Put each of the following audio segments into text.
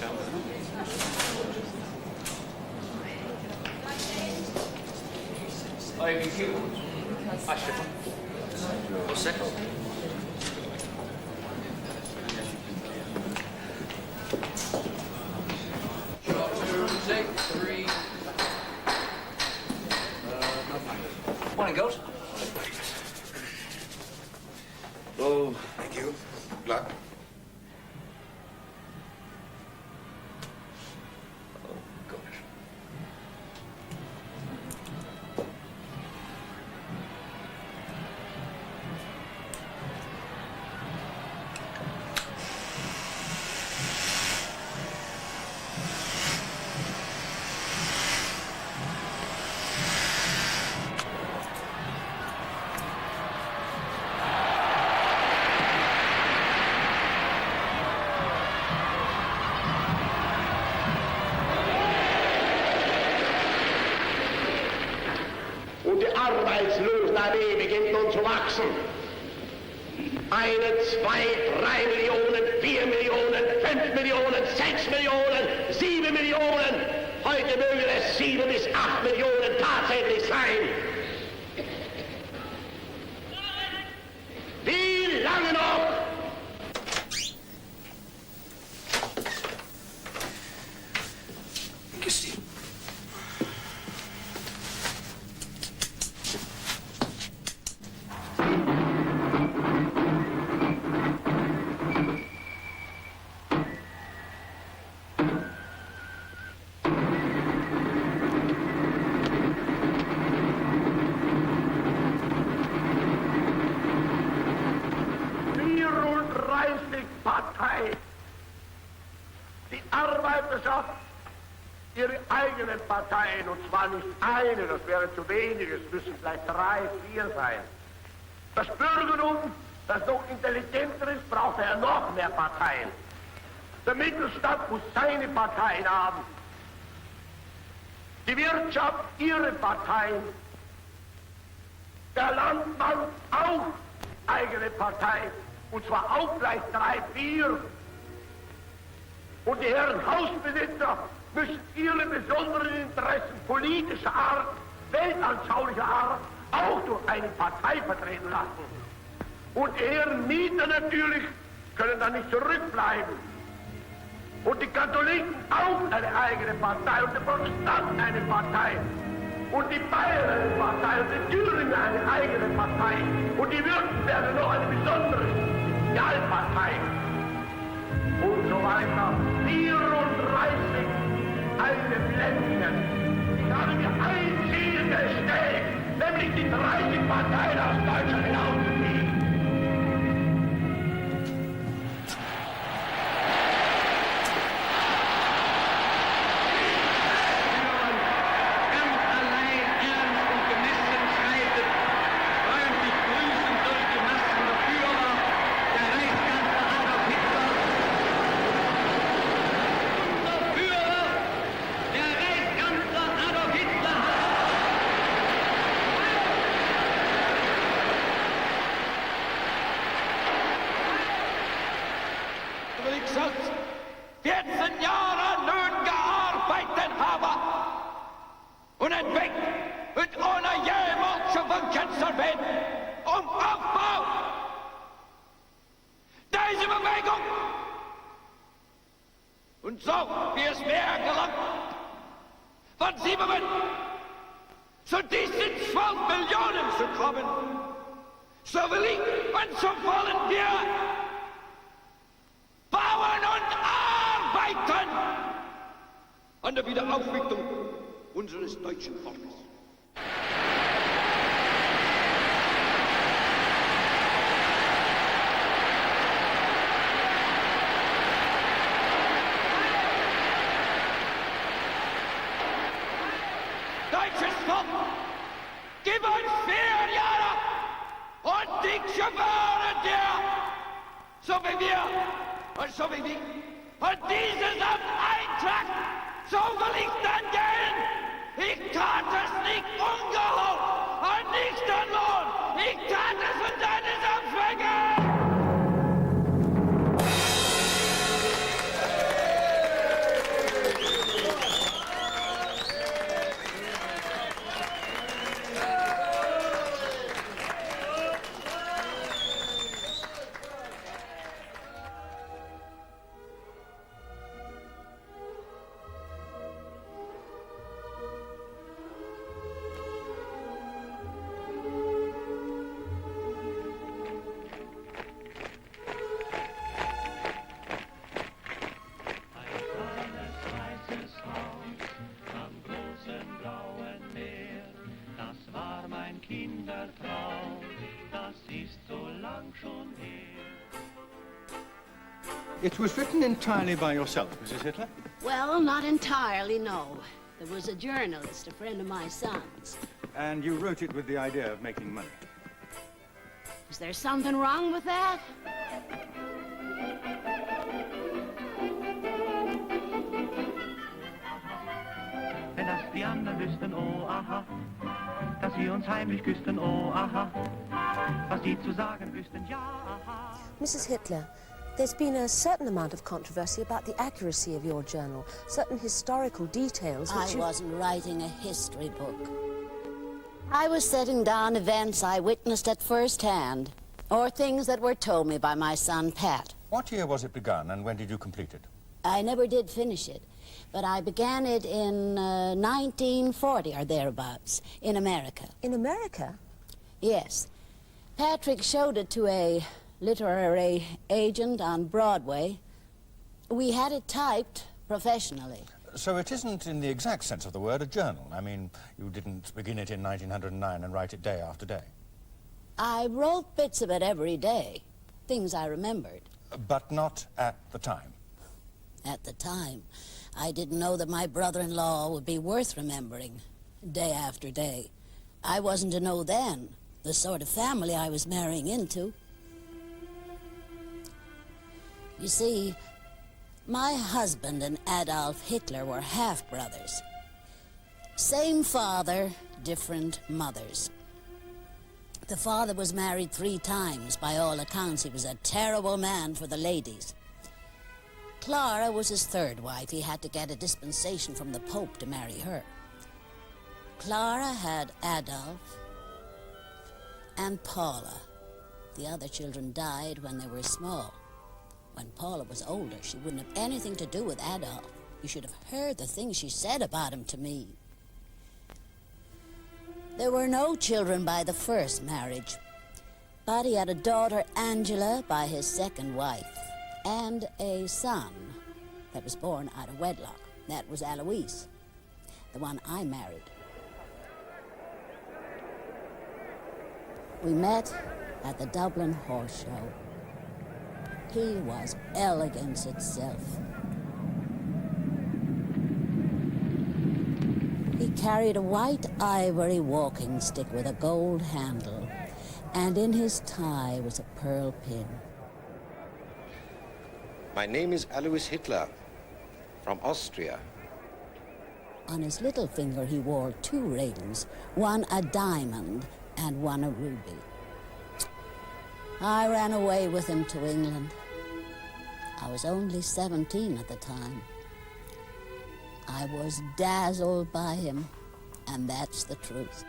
Hi, Siobhan. What's that? Take 3. Morning, girls. Oh, thank you. Good luck. Oh, gosh. Arbeitslosenarmee beginnt nun zu wachsen. 1, 2, 3 Millionen, 4 Millionen, 5 Millionen, 6 Millionen, 7 Millionen. Heute mögen es 7 bis 8 Millionen tatsächlich sein. Wie lange noch? Ihre eigenen Parteien, und zwar nicht eine, das wäre zu wenig, es müssen vielleicht 3, 4 sein. Das Bürgertum, das noch intelligenter ist, braucht ja noch mehr Parteien. Der Mittelstand muss seine Parteien haben. Die Wirtschaft ihre Parteien. Der Landmann auch eigene Partei, und zwar auch gleich 3, 4. Und die Herren Hausbesitzer müssen ihre besonderen Interessen politischer Art, weltanschaulicher Art auch durch eine Partei vertreten lassen. Und die Herren Mieter natürlich können dann nicht zurückbleiben. Und die Katholiken auch eine eigene Partei und die Protestanten eine Partei. Und die Bayern eine Partei und die Thüringer eine eigene Partei. Und die Württemberger noch eine besondere Sozialpartei. Und so weiter. 34 alte Blendungen. Ich habe mir ein Ziel gestellt, nämlich die 30 Parteien aus Deutschland hinauszukriegen. An der Wiederaufrichtung unseres deutschen Volkes. Deutsches Volk, gib uns 4 Jahre und ich schwöre dir, so wie wir und so wie wir und dieses Amt Eintracht, so will ich dann gehen. Ich tat es nicht ungelohnt und nicht erlohnt. Ich tat es für deines Amts wegen. It was written entirely by yourself, Mrs. Hitler? Well, not entirely, no. There was a journalist, a friend of my son's. And you wrote it with the idea of making money? Is there something wrong with that? Wenn das die anderen wüssten, oh aha, dass sie uns heimlich küssten, oh aha, was sie zu sagen wüssten, ja aha. Mrs. Hitler, there's been a certain amount of controversy about the accuracy of your journal, certain historical details which I wasn't writing a history book. I was setting down events I witnessed at first hand, or things that were told me by my son, Pat. What year was it begun, and when did you complete it? I never did finish it, but I began it in 1940 or thereabouts, in America. In America? Yes. Patrick showed it to a literary agent on Broadway. We had it typed professionally. So it isn't, in the exact sense of the word, a journal. I mean, you didn't begin it in 1909 and write it day after day. I wrote bits of it every day, things I remembered. But not at the time. At the time, I didn't know that my brother-in-law would be worth remembering, day after day. I wasn't to know then the sort of family I was marrying into. You see, my husband and Adolf Hitler were half-brothers. Same father, different mothers. The father was married 3 times. By all accounts, he was a terrible man for the ladies. Clara was his 3rd wife. He had to get a dispensation from the Pope to marry her. Clara had Adolf and Paula. The other children died when they were small. When Paula was older, she wouldn't have anything to do with Adolf. You should have heard the things she said about him to me. There were no children by the first marriage, but he had a daughter, Angela, by his 2nd wife, and a son that was born out of wedlock. That was Alois, the one I married. We met at the Dublin Horse Show. He was elegance itself. He carried a white ivory walking stick with a gold handle, and in his tie was a pearl pin. My name is Alois Hitler, from Austria. On his little finger he wore 2 rings, one a diamond and one a ruby. I ran away with him to England. I was only 17 at the time. I was dazzled by him, and that's the truth.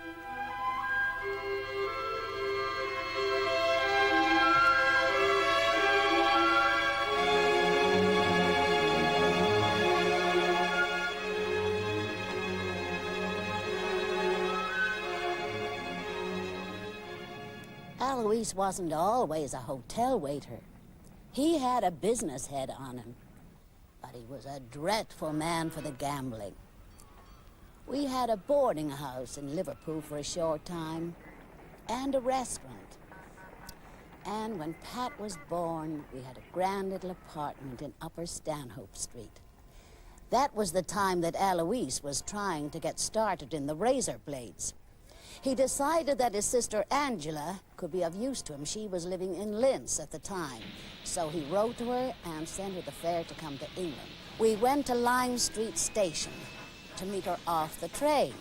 Alois wasn't always a hotel waiter. He had a business head on him, but he was a dreadful man for the gambling. We had a boarding house in Liverpool for a short time, and a restaurant. And when Pat was born, we had a grand little apartment in Upper Stanhope Street. That was the time that Alois was trying to get started in the razor blades. He decided that his sister Angela could be of use to him. She was living in Linz at the time. So he wrote to her and sent her the fare to come to England. We went to Lime Street Station to meet her off the train.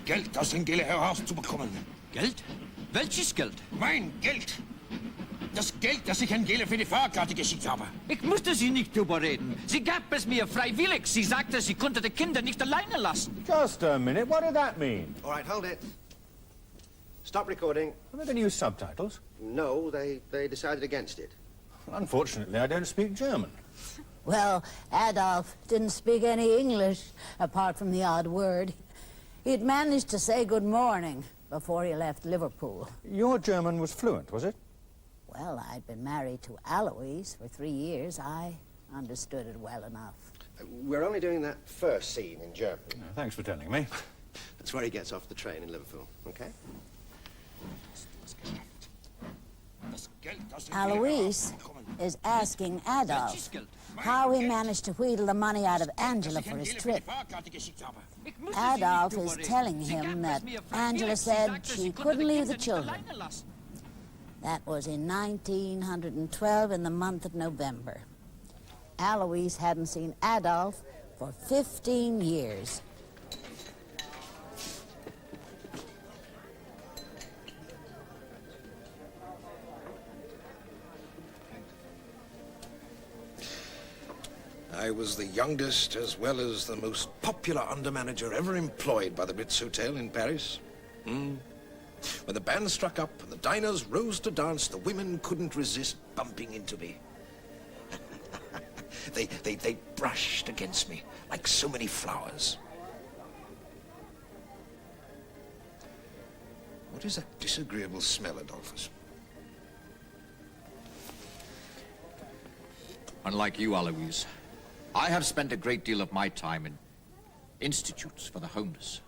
Geld aus dem Gelle herauszubekommen. Geld? Welches Geld? Mein Geld! Das Geld, das ich an Gelle für die Fahrkarte geschickt habe. Ich musste Sie nicht überreden. Sie gab es mir freiwillig. Sie sagte, sie konnte die Kinder nicht alleine lassen. Just a minute, what did that mean? All right, hold it. Stop recording. Are they going to use subtitles? No, they decided against it. Unfortunately, I don't speak German. Well, Adolf didn't speak any English, apart from the odd word. He'd managed to say good morning before he left Liverpool. Your German was fluent, was it? Well, I'd been married to Alois for 3 years. I understood it well enough. We're only doing that first scene in German. Thanks for telling me. That's where he gets off the train in Liverpool, okay? Alois is asking Adolf how he managed to wheedle the money out of Angela for his trip. Adolf is telling him that Angela said she couldn't leave the children. That was in 1912 in the month of November. Alois hadn't seen Adolf for 15 years. I was the youngest as well as the most popular undermanager ever employed by the Ritz Hotel in Paris. When the band struck up and the diners rose to dance, the women couldn't resist bumping into me. They brushed against me like so many flowers. What is that disagreeable smell, Adolphus? Unlike you, Alois, I have spent a great deal of my time in institutes for the homeless.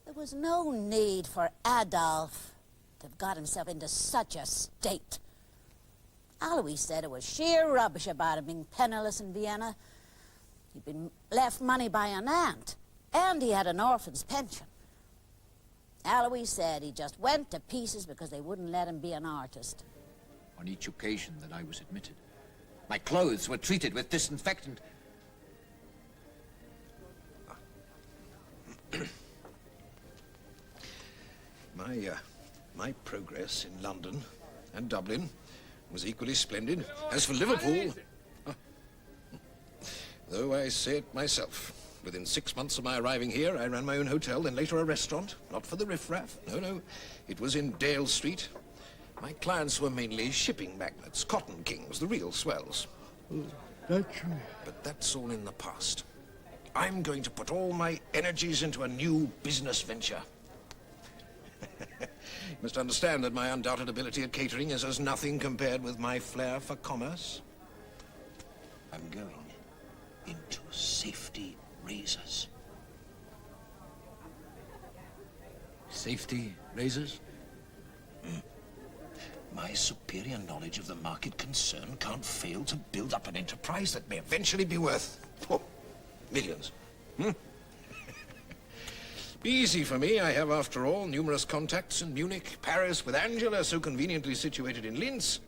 There was no need for Adolf to have got himself into such a state. Alois said it was sheer rubbish about him being penniless in Vienna. He'd been left money by an aunt, and he had an orphan's pension. Alois said he just went to pieces because they wouldn't let him be an artist. On each occasion that I was admitted, my clothes were treated with disinfectant. My progress in London and Dublin was equally splendid. As for Liverpool, though I say it myself, within 6 months of my arriving here, I ran my own hotel, then later a restaurant, not for the riffraff. No, it was in Dale Street. My clients were mainly shipping magnates, cotton kings, the real swells. But that's all in the past. I'm going to put all my energies into a new business venture. You must understand that my undoubted ability at catering is as nothing compared with my flair for commerce. I'm going into safety razors. Safety razors? My superior knowledge of the market concern can't fail to build up an enterprise that may eventually be worth millions. Be easy for me. I have, after all, numerous contacts in Munich, Paris, with Angela so conveniently situated in Linz.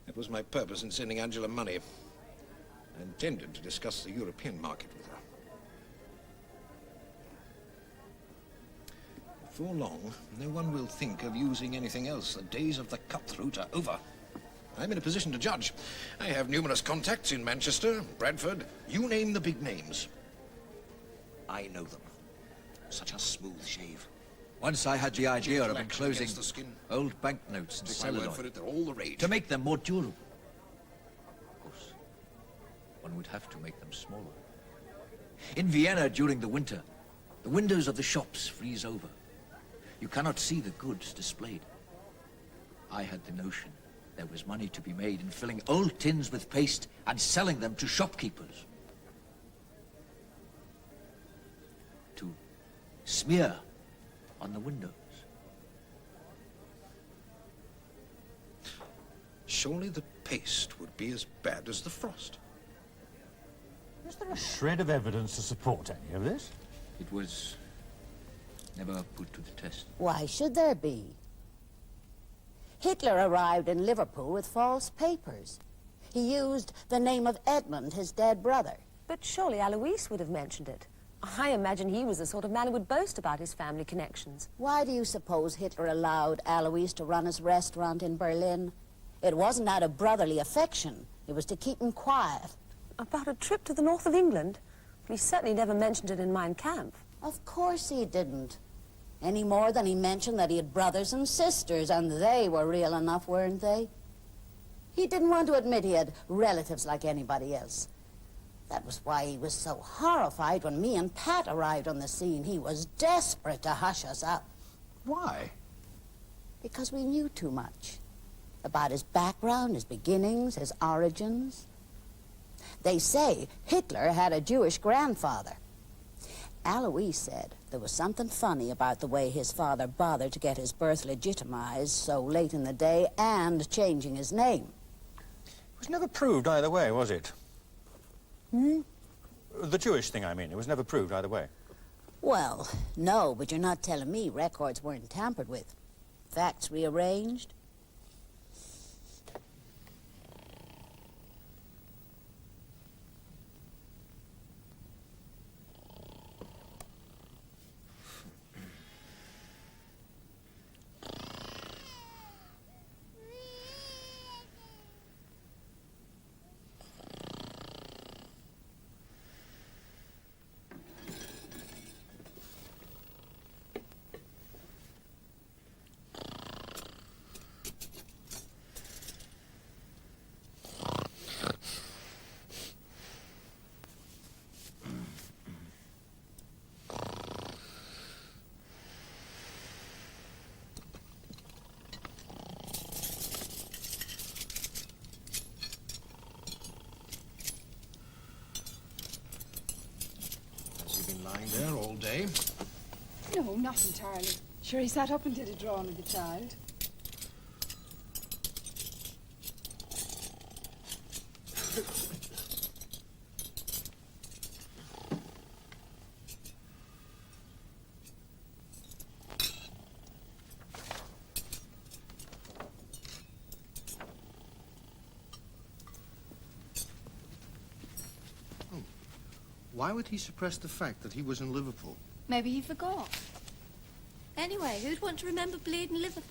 That was my purpose in sending Angela money. I intended to discuss the European market with her. Before long, no one will think of using anything else. The days of the cutthroat are over. I'm in a position to judge. I have numerous contacts in Manchester, Bradford, you name the big names. I know them. Such a smooth shave. Once I had the idea of Gentle action enclosing against the skin. old banknotes and Take my word for celluloid it, they're all the rage. to make them more durable. Of course, one would have to make them smaller. In Vienna during the winter, the windows of the shops freeze over. You cannot see the goods displayed. I had the notion there was money to be made in filling old tins with paste and selling them to shopkeepers. To smear on the windows. Surely the paste would be as bad as the frost. Is there a shred of evidence to support any of this? It was never put to the test. Why should there be? Hitler arrived in Liverpool with false papers. He used the name of Edmund, his dead brother. But surely Alois would have mentioned it. I imagine he was the sort of man who would boast about his family connections. Why do you suppose Hitler allowed Alois to run his restaurant in Berlin? It wasn't out of brotherly affection. It was to keep him quiet. About a trip to the north of England? He certainly never mentioned it in Mein Kampf. Of course he didn't. Any more than he mentioned that he had brothers and sisters, and they were real enough, weren't they? He didn't want to admit he had relatives like anybody else. That was why he was so horrified when me and Pat arrived on the scene. He was desperate to hush us up. Why? Because we knew too much. About his background, his beginnings, his origins. They say Hitler had a Jewish grandfather. Alois said there was something funny about the way his father bothered to get his birth legitimized so late in the day and changing his name. It was never proved either way, was it? Hmm? The Jewish thing, I mean. It was never proved either way. Well, no, but you're not telling me records weren't tampered with. Facts rearranged. Lying there all day? No, not entirely. Sure, he sat up and did a drawing of the child. Why would he suppress the fact that he was in Liverpool? Maybe he forgot. Anyway, who'd want to remember bleeding Liverpool?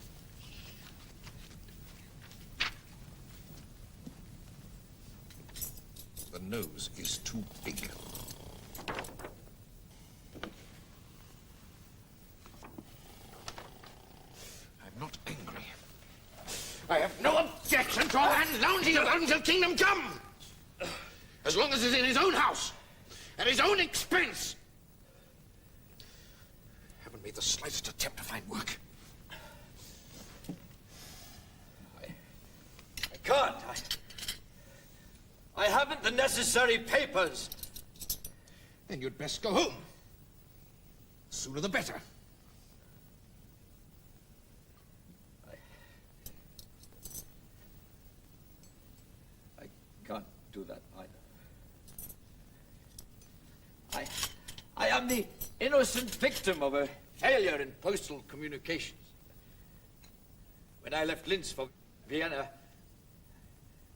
The nose is too big. I'm not angry. I have no objection to a man lounging about until kingdom come. As long as it's in his own house. At his own expense. Haven't made the slightest attempt to find work. I can't. I haven't the necessary papers. Then you'd best go home. The sooner the better. I can't do that either. I am the innocent victim of a failure in postal communications. When I left Linz for Vienna,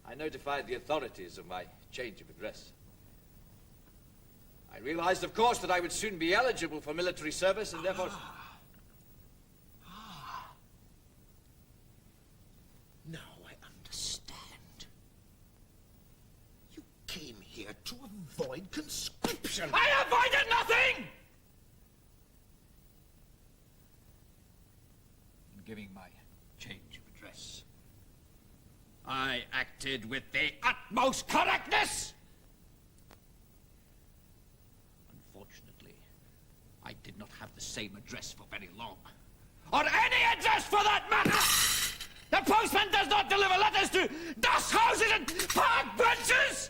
I notified the authorities of my change of address. I realized, of course, that I would soon be eligible for military service and therefore... Now I understand. You came here to avoid conscription. I avoided nothing! In giving my change of address, I acted with the utmost correctness! Unfortunately, I did not have the same address for very long. Or any address for that matter! The postman does not deliver letters to dust houses and park benches!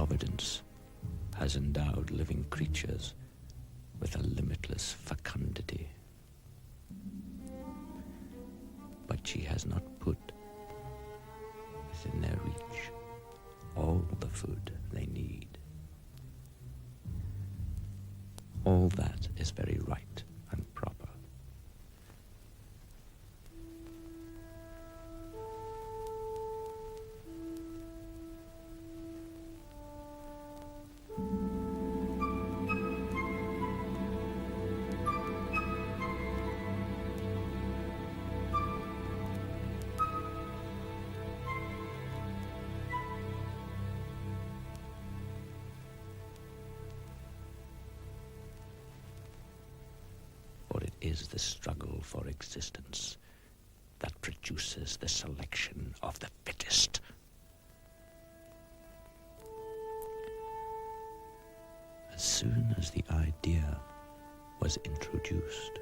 Providence has endowed living creatures with a limitless fecundity. But she has not put within their reach all the food they need. All that is very right and proper. Is the struggle for existence that produces the selection of the fittest. As soon as the idea was introduced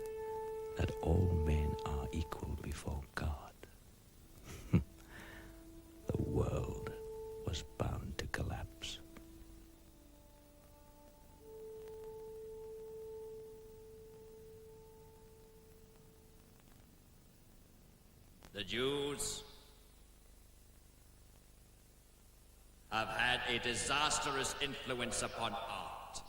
that all men are equal before God, the world was bound to collapse. The Jews have had a disastrous influence upon art.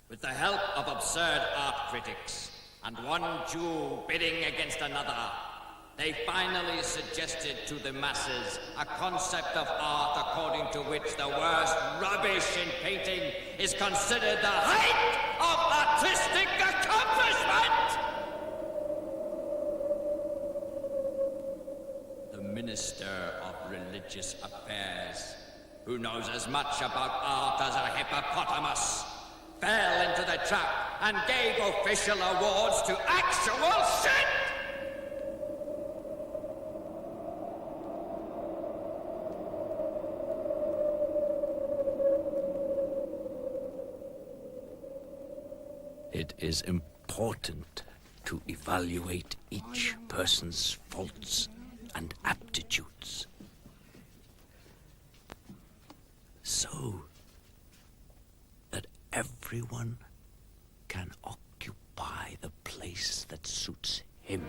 With the help of absurd art critics and one Jew bidding against another, they finally suggested to the masses a concept of art according to which the worst rubbish in painting is considered the height of artistic accomplishment! Minister of religious affairs, who knows as much about art as a hippopotamus, fell into the trap and gave official awards to actual shit! It is important to evaluate each person's faults and aptitudes, so that everyone can occupy the place that suits him.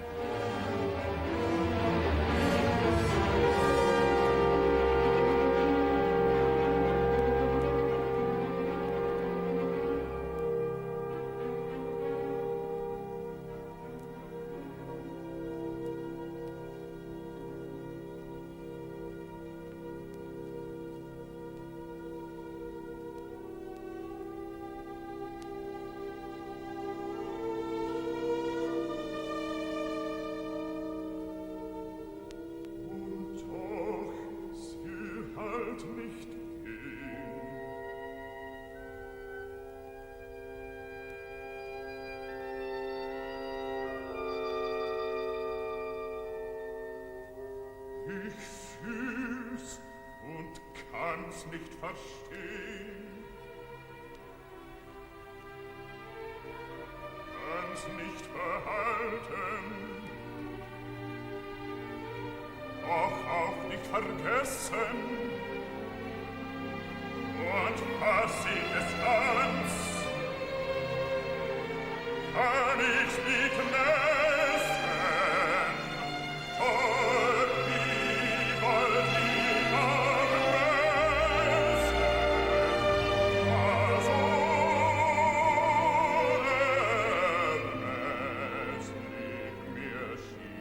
Nicht verstehen, kann's nicht behalten, doch auch nicht vergessen, und fass ich es ganz, kann ich's nicht messen, tot wie wollt ich auch messen, also es nicht mehr schien.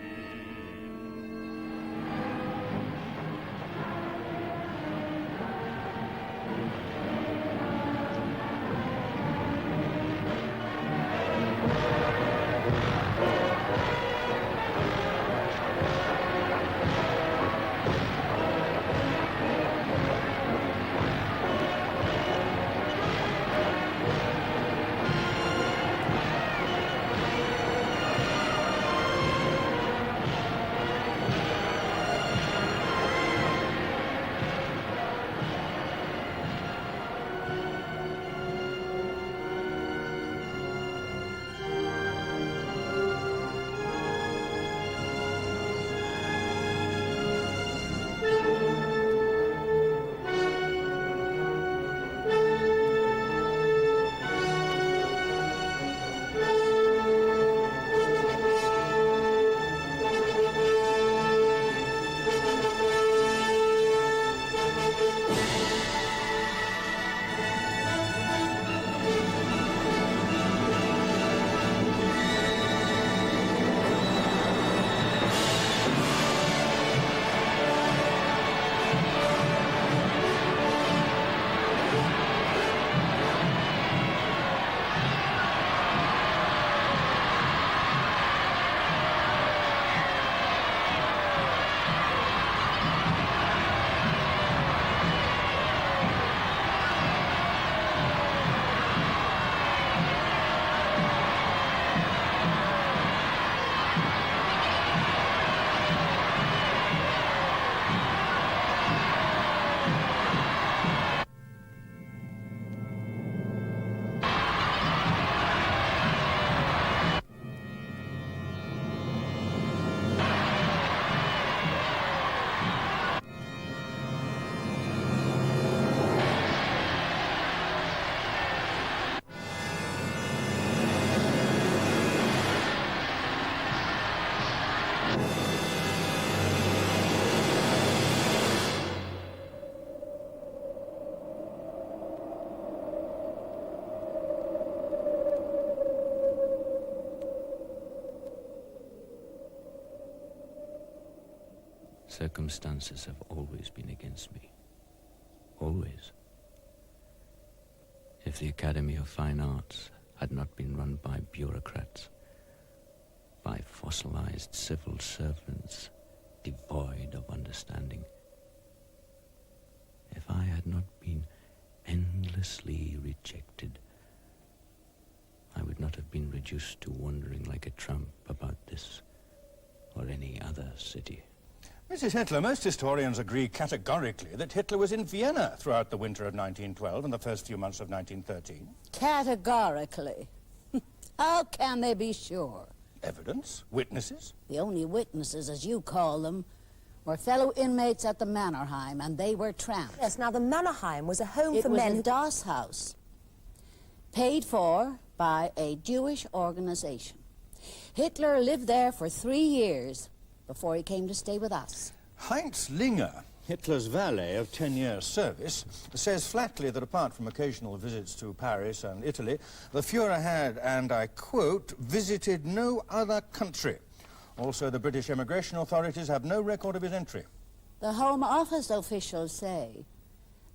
Circumstances have always been against me. Always. If the Academy of Fine Arts had not been run by bureaucrats, by fossilized civil servants devoid of understanding, if I had not been endlessly rejected, I would not have been reduced to wandering like a tramp about this or any other city. Mrs. Hitler, most historians agree categorically that Hitler was in Vienna throughout the winter of 1912 and the first few months of 1913. Categorically? How can they be sure? Evidence? Witnesses? The only witnesses, as you call them, were fellow inmates at the Mannerheim, and they were tramps. Yes, now the Mannerheim was a home for men. It was a DOS house, paid for by a Jewish organization. Hitler lived there for 3 years before he came to stay with us. Heinz Linger, Hitler's valet of 10 years' service, says flatly that apart from occasional visits to Paris and Italy, the Fuhrer had, and I quote, visited no other country. Also, the British immigration authorities have no record of his entry. The Home Office officials say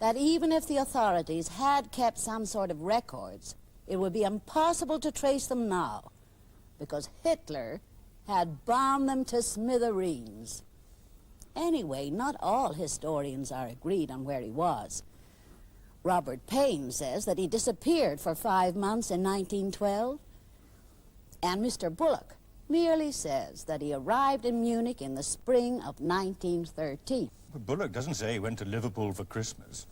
that even if the authorities had kept some sort of records, it would be impossible to trace them now, because Hitler had bombed them to smithereens. Anyway, not all historians are agreed on where he was. Robert Payne says that he disappeared for 5 months in 1912, and Mr. Bullock merely says that he arrived in Munich in the spring of 1913. But Bullock doesn't say he went to Liverpool for Christmas.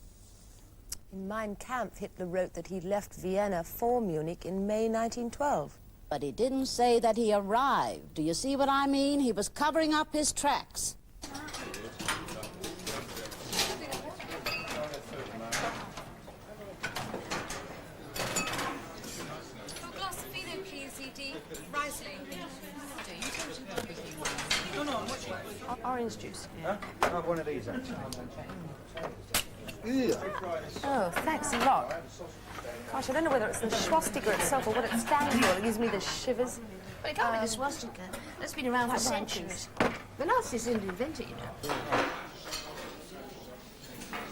In Mein Kampf, Hitler wrote that he left Vienna for Munich in May 1912. But he didn't say that he arrived. Do you see what I mean? He was covering up his tracks. Orange juice. Huh? I'll have one of these, actually. Oh, thanks a lot. Gosh, I don't know whether it's the swastika itself or what it stands for. It gives me the shivers. Well, it can't be the swastika. That's been around for centuries. The Nazis didn't invent it, you know.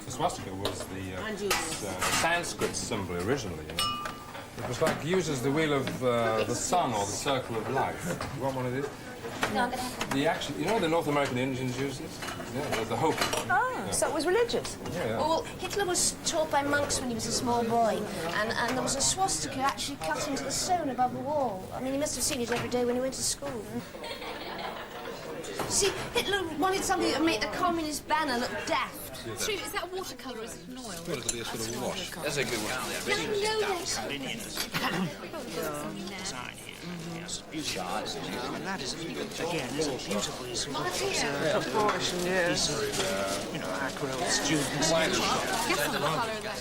The swastika was the Sanskrit symbol originally, you know. It was like used as the wheel of the sun or the circle of life. You want one of these? No, I'm going to have The actual, you know the North American Indians use this? Yeah, the hope. Oh, yeah. So it was religious? Yeah. Well, Hitler was taught by monks when he was a small boy, and there was a swastika actually cut into the stone above the wall. I mean, he must have seen it every day when he went to school. See, Hitler wanted something that would make the communist banner look daft. Yes. So, is that watercolour or is it an oil? Well, it'll be a sort of wash. That's a good one. No, that's... Yes, beautiful. And that is, again, isn't beautiful. It's sort of proportion, yes. You know, acro students. Guess on the colour of that,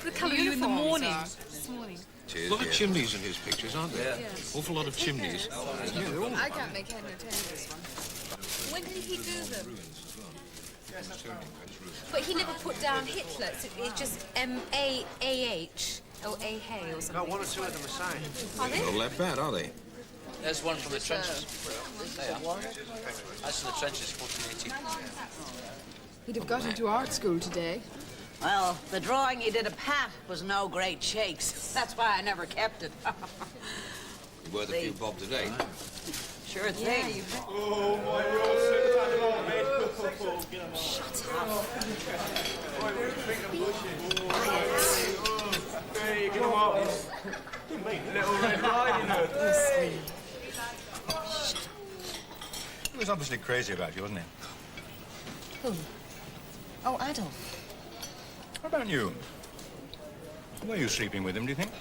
the colour you in the morning. This morning. A lot of chimneys in his pictures, aren't there? Yeah. Awful lot of chimneys. Yeah, they're all... I can't make head nor tail of this one. When did he do them? But he never put down Hitler. It's just M-A-A-H or A-Hay or something. No, one or two of them are signed. Are they? Not that bad, are they? There's one from the trenches. There you are. That's from the trenches, 1418. He'd have got into art school today. Well, the drawing he did of Pat was no great shakes. That's why I never kept it. Worth a few bob today. Sure thing. Oh, my Shut up. Hey, get him up. Little Red Riding Hood. He was obviously crazy about you, wasn't he? Who? Oh, Adolf. What about you? Were you sleeping with him, do you think?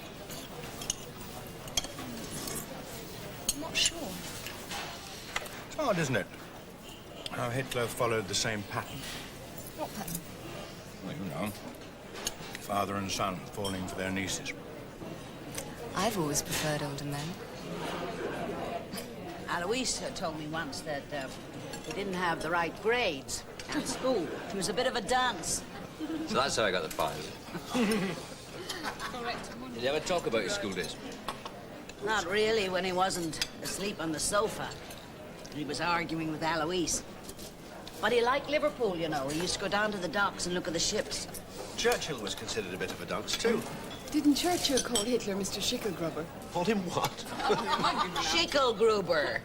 I'm not sure. It's hard, isn't it? How Hitler followed the same pattern. What pattern? Well, you know. Father and son falling for their nieces. I've always preferred older men. Alois told me once that he didn't have the right grades at school. He was a bit of a dunce. So that's how I got the file. Did you ever talk about your school days? Not really when he wasn't asleep on the sofa. He was arguing with Alois. But he liked Liverpool, you know. He used to go down to the docks and look at the ships. Churchill was considered a bit of a dunce, too. Didn't Churchill call Hitler Mr. Schickelgruber? Called him what? Schickelgruber.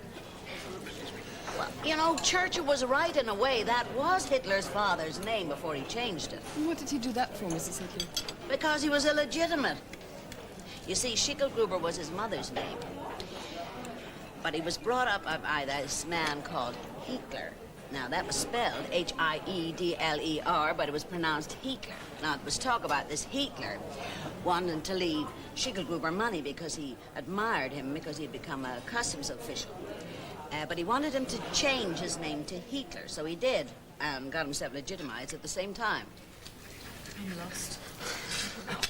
Well, you know, Churchill was right in a way. That was Hitler's father's name before he changed it. What did he do that for, Mrs. Hitler? Because he was illegitimate. You see, Schickelgruber was his mother's name. But he was brought up by this man called Hitler. Now, that was spelled H-I-E-D-L-E-R, but it was pronounced Hitler. Now, there was talk about this Hitler wanting to leave Schickelgruber money because he admired him because he'd become a customs official. But he wanted him to change his name to Hitler, so he did, and got himself legitimized at the same time. I'm lost.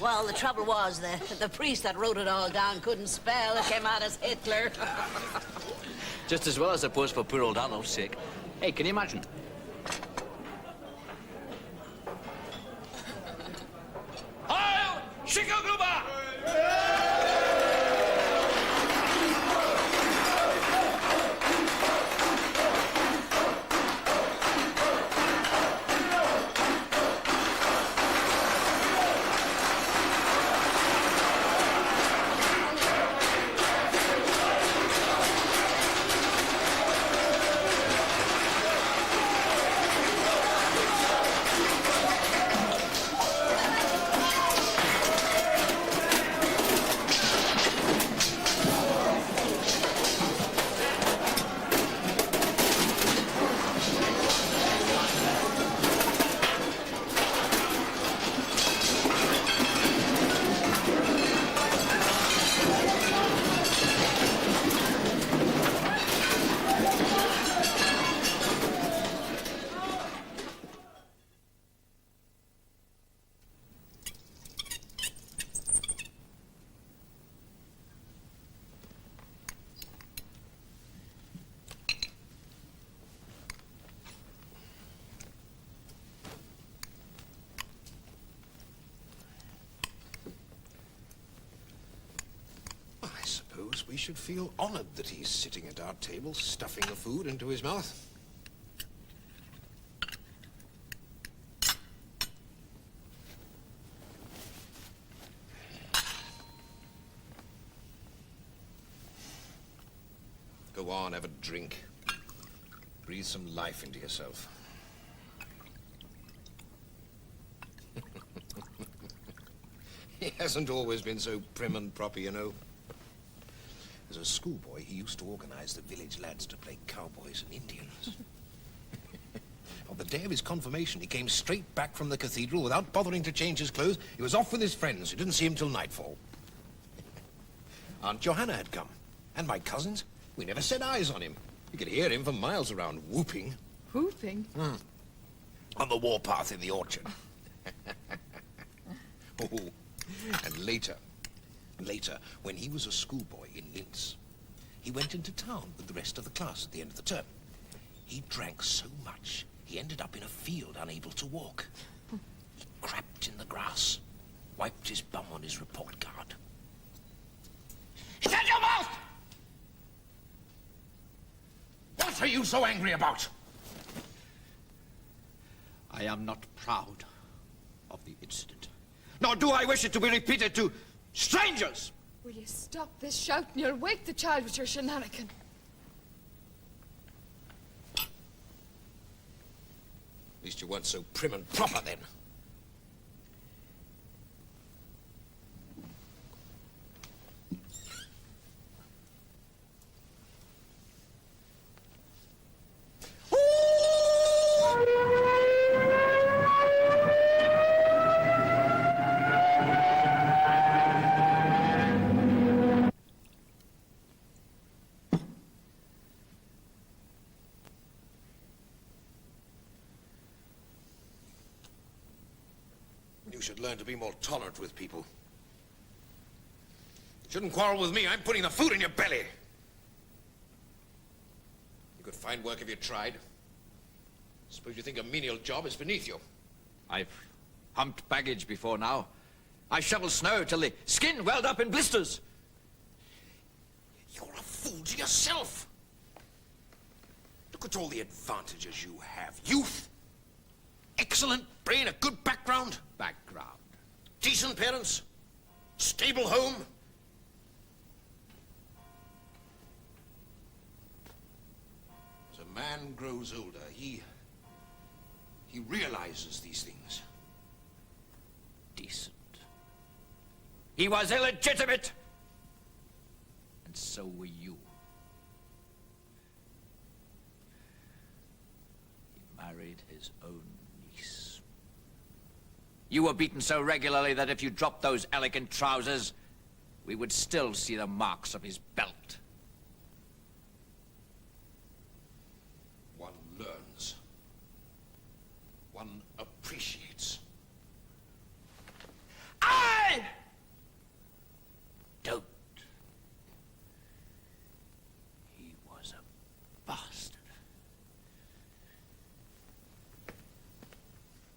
Well, the trouble was that the priest that wrote it all down couldn't spell. It came out as Hitler. Just as well, I suppose, for poor old Adolf's sake. Hey, can you imagine? Heil Schickelgruber! We should feel honored that he's sitting at our table, stuffing the food into his mouth. Go on, have a drink. Breathe some life into yourself. He hasn't always been so prim and proper, you know. As a schoolboy, he used to organize the village lads to play cowboys and Indians. On the day of his confirmation, he came straight back from the cathedral without bothering to change his clothes. He was off with his friends. He didn't see him till nightfall. Aunt Johanna had come, and my cousins. We never set eyes on him. You could hear him for miles around, whooping. Whooping? On the warpath in the orchard. Oh, and later, when he was a schoolboy in Linz, he went into town with the rest of the class at the end of the term. He drank so much, he ended up in a field unable to walk. He crapped in the grass, wiped his bum on his report card. Shut your mouth! What are you so angry about? I am not proud of the incident, nor do I wish it to be repeated to strangers! Will you stop this shouting? You'll wake the child with your shenanigan. At least you weren't so prim and proper then. You should learn to be more tolerant with people. You shouldn't quarrel with me. I'm putting the food in your belly. You could find work if you tried. Suppose you think a menial job is beneath you. I've humped baggage before now. I shovel snow till the skin welled up in blisters. You're a fool to yourself. Look at all the advantages you have. Youth, excellent brain, a good background. Background. Decent parents, stable home. As a man grows older, he realizes these things. Decent. He was illegitimate. And so were you. He married his own niece. You were beaten so regularly that if you dropped those elegant trousers, we would still see the marks of his belt. One learns. One appreciates. I don't. He was a bastard.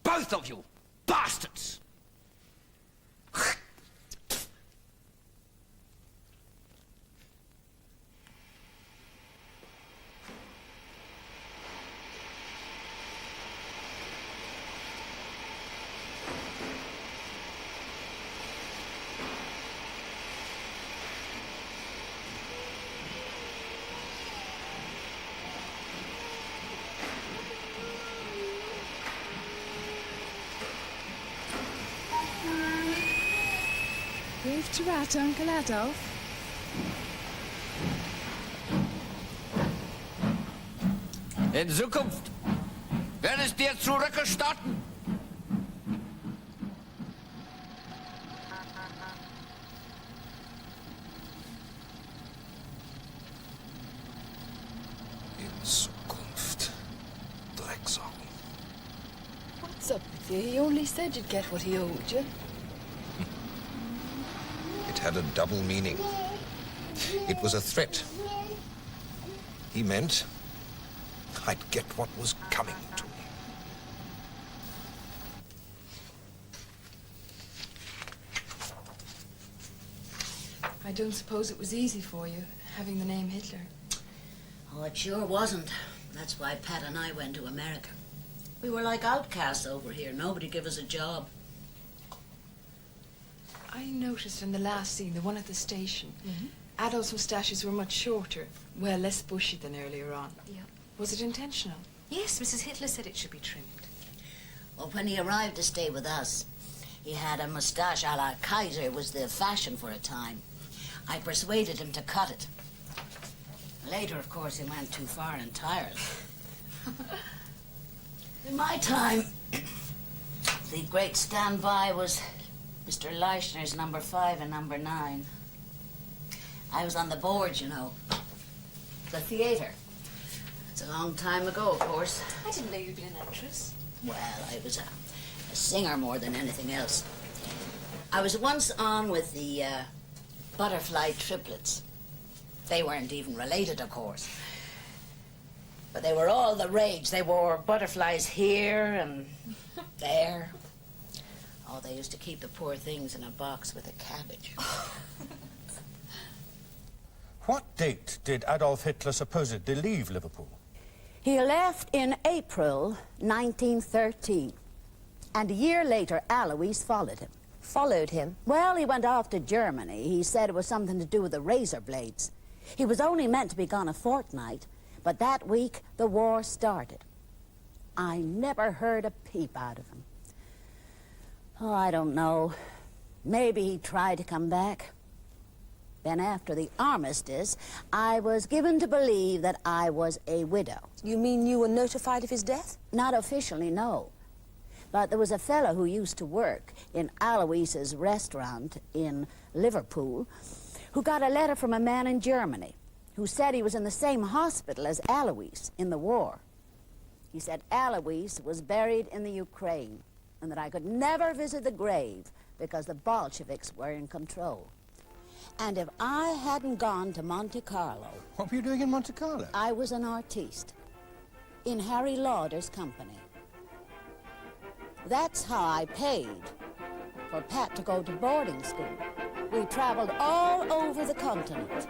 Both of you, bastards! Heeft u wat, Uncle Adolf? In Zukunft wird es dir zurückgestatten. In Zukunft. Drecksau. What's up with you? He only said you'd get what he owed you. It had a double meaning. It was a threat. He meant I'd get what was coming to me. I don't suppose it was easy for you, having the name Hitler. Oh, it sure wasn't. That's why Pat and I went to America. We were like outcasts over here. Nobody gave us a job. I noticed in the last scene, the one at the station, Adolf's moustaches were much shorter, well, less bushy than earlier on. Yeah. Was it intentional? Yes, Mrs. Hitler said it should be trimmed. Well, when he arrived to stay with us, he had a moustache a la Kaiser. It was the fashion for a time. I persuaded him to cut it. Later, of course, he went too far entirely. In my time, the great standby was Mr. Leichner's number 5 and number 9. I was on the board, you know. The theater. It's a long time ago, of course. I didn't know you'd been an actress. Well, I was a singer more than anything else. I was once on with the Butterfly Triplets. They weren't even related, of course. But they were all the rage. They wore butterflies here and there. Oh, they used to keep the poor things in a box with a cabbage. What date did Adolf Hitler supposedly leave Liverpool? He left in April 1913. And a year later, Alois followed him. Followed him? Well, he went off to Germany. He said it was something to do with the razor blades. He was only meant to be gone a fortnight, but that week the war started. I never heard a peep out of him. Oh, I don't know. Maybe he tried to come back. Then after the armistice, I was given to believe that I was a widow. You mean you were notified of his death? Not officially, no. But there was a fellow who used to work in Alois's restaurant in Liverpool who got a letter from a man in Germany who said he was in the same hospital as Alois in the war. He said Alois was buried in the Ukraine and that I could never visit the grave because the Bolsheviks were in control. And if I hadn't gone to Monte Carlo... What were you doing in Monte Carlo? I was an artiste in Harry Lauder's company. That's how I paid for Pat to go to boarding school. We traveled all over the continent.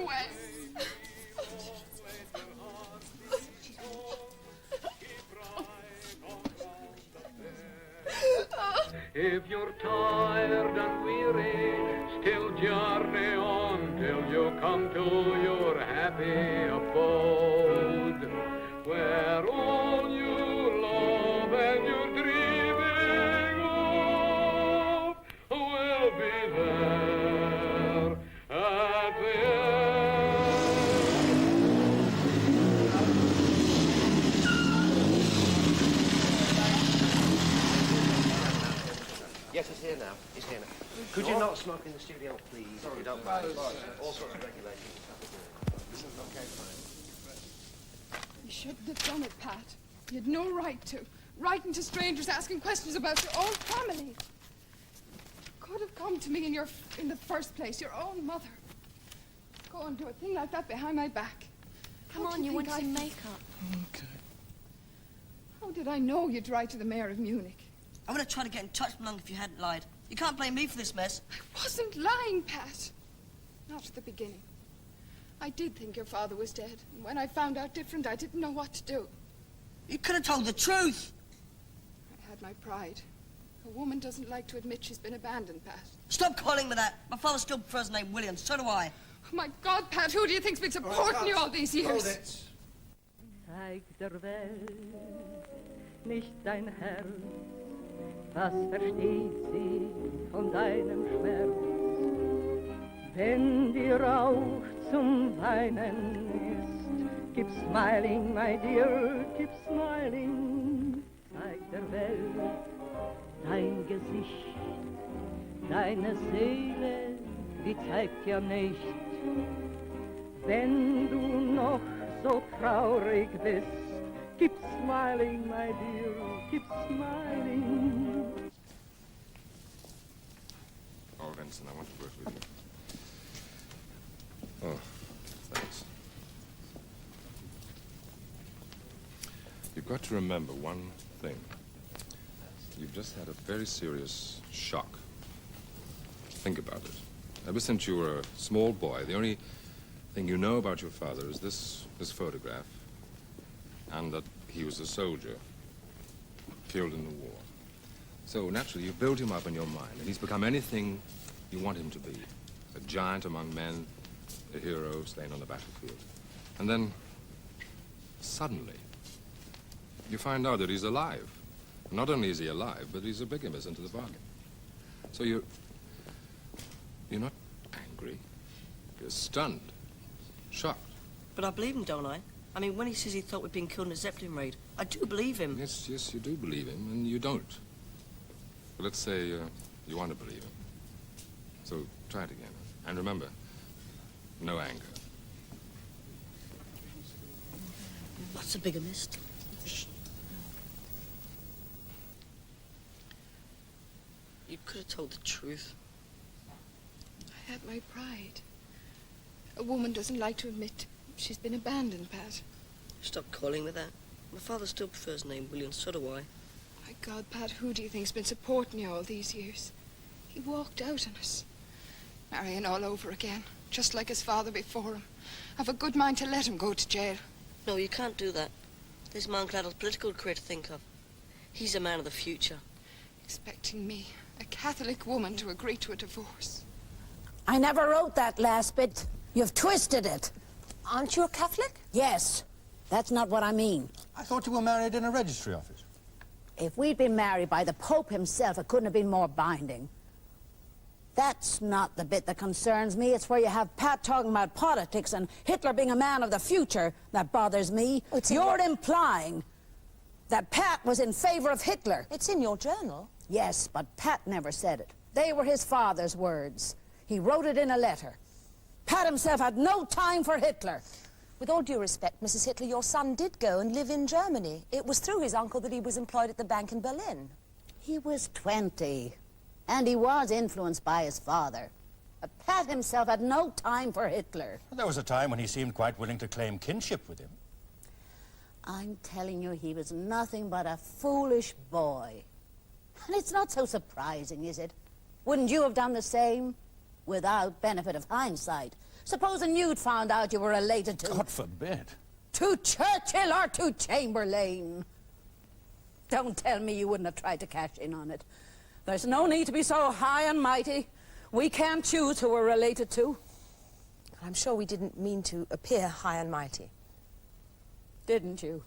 away. If you're tired and weary, still journey on till you come to your happy abode, where all you love and you're dreaming of will be there at the Yes, he's here now. He's here now. Could you not smoke in the studio, please? If you don't mind. All sorts of regulations. Okay, fine. You shouldn't have done it, Pat. You had no right to. Writing to strangers, asking questions about your own family. You could have come to me in the first place, your own mother. Go and do a thing like that behind my back. Come on, you want some makeup. Okay. How did I know you'd write to the mayor of Munich? I would have tried to get in touch with Lung if you hadn't lied. You can't blame me for this mess. I wasn't lying, Pat. Not at the beginning. I did think your father was dead. And when I found out different, I didn't know what to do. You could have told the truth. I had my pride. A woman doesn't like to admit she's been abandoned, Pat. Stop calling me that. My father still prefers the name William. So do I. Oh, my God, Pat, who do you think's been supporting you all these years? Hold it. Zeig der Welt nicht dein Herz, was versteht sie von deinem Schmerz? Wenn dir auch zum Weinen ist, keep smiling, my dear, keep smiling. Zeig der Welt dein Gesicht, deine Seele, die zeigt ja nicht. Wenn du noch so traurig bist, keep smiling, my dear, keep smiling. Oh, Vincent, I want to work with you. Oh, thanks. You've got to remember one thing. You've just had a very serious shock. Think about it. Ever since you were a small boy, the only thing you know about your father is this photograph, and that he was a soldier, killed in the war. So naturally, you build him up in your mind, and he's become anything you want him to be. A giant among men, a hero slain on the battlefield. And then, suddenly, you find out that he's alive. Not only is he alive, but he's a bigamist into the bargain. So you're not angry. You're stunned, shocked. But I believe him, don't I? I mean, when he says he thought we'd been killed in a Zeppelin raid, I do believe him. Yes, you do believe him, and you don't. But let's say you want to believe him. So try it again. And remember, no anger. What's a bigamist? Shh. You could have told the truth. I had my pride. A woman doesn't like to admit she's been abandoned, Pat. Stop calling me that. My father still prefers the name William, so do I. My God, Pat, who do you think's been supporting you all these years? He walked out on us. Marrying all over again, just like his father before him. I've a good mind to let him go to jail. No, you can't do that. There's my Uncle Adolf's political career to think of. He's a man of the future. Expecting me, a Catholic woman, to agree to a divorce. I never wrote that last bit. You've twisted it. Aren't you a Catholic? Yes. That's not what I mean. I thought you were married in a registry office. If we'd been married by the Pope himself, it couldn't have been more binding. That's not the bit that concerns me. It's where you have Pat talking about politics and Hitler being a man of the future that bothers me. You're implying that Pat was in favor of Hitler. It's in your journal. Yes, but Pat never said it. They were his father's words. He wrote it in a letter. Pat himself had no time for Hitler. With all due respect, Mrs. Hitler, your son did go and live in Germany. It was through his uncle that he was employed at the bank in Berlin. He was 20, and he was influenced by his father. Pat himself had no time for Hitler. There was a time when he seemed quite willing to claim kinship with him. I'm telling you, he was nothing but a foolish boy. And it's not so surprising, is it? Wouldn't you have done the same? Without benefit of hindsight. Supposing you'd found out you were related to... God forbid. To Churchill or to Chamberlain. Don't tell me you wouldn't have tried to cash in on it. There's no need to be so high and mighty. We can't choose who we're related to. I'm sure we didn't mean to appear high and mighty. Didn't you?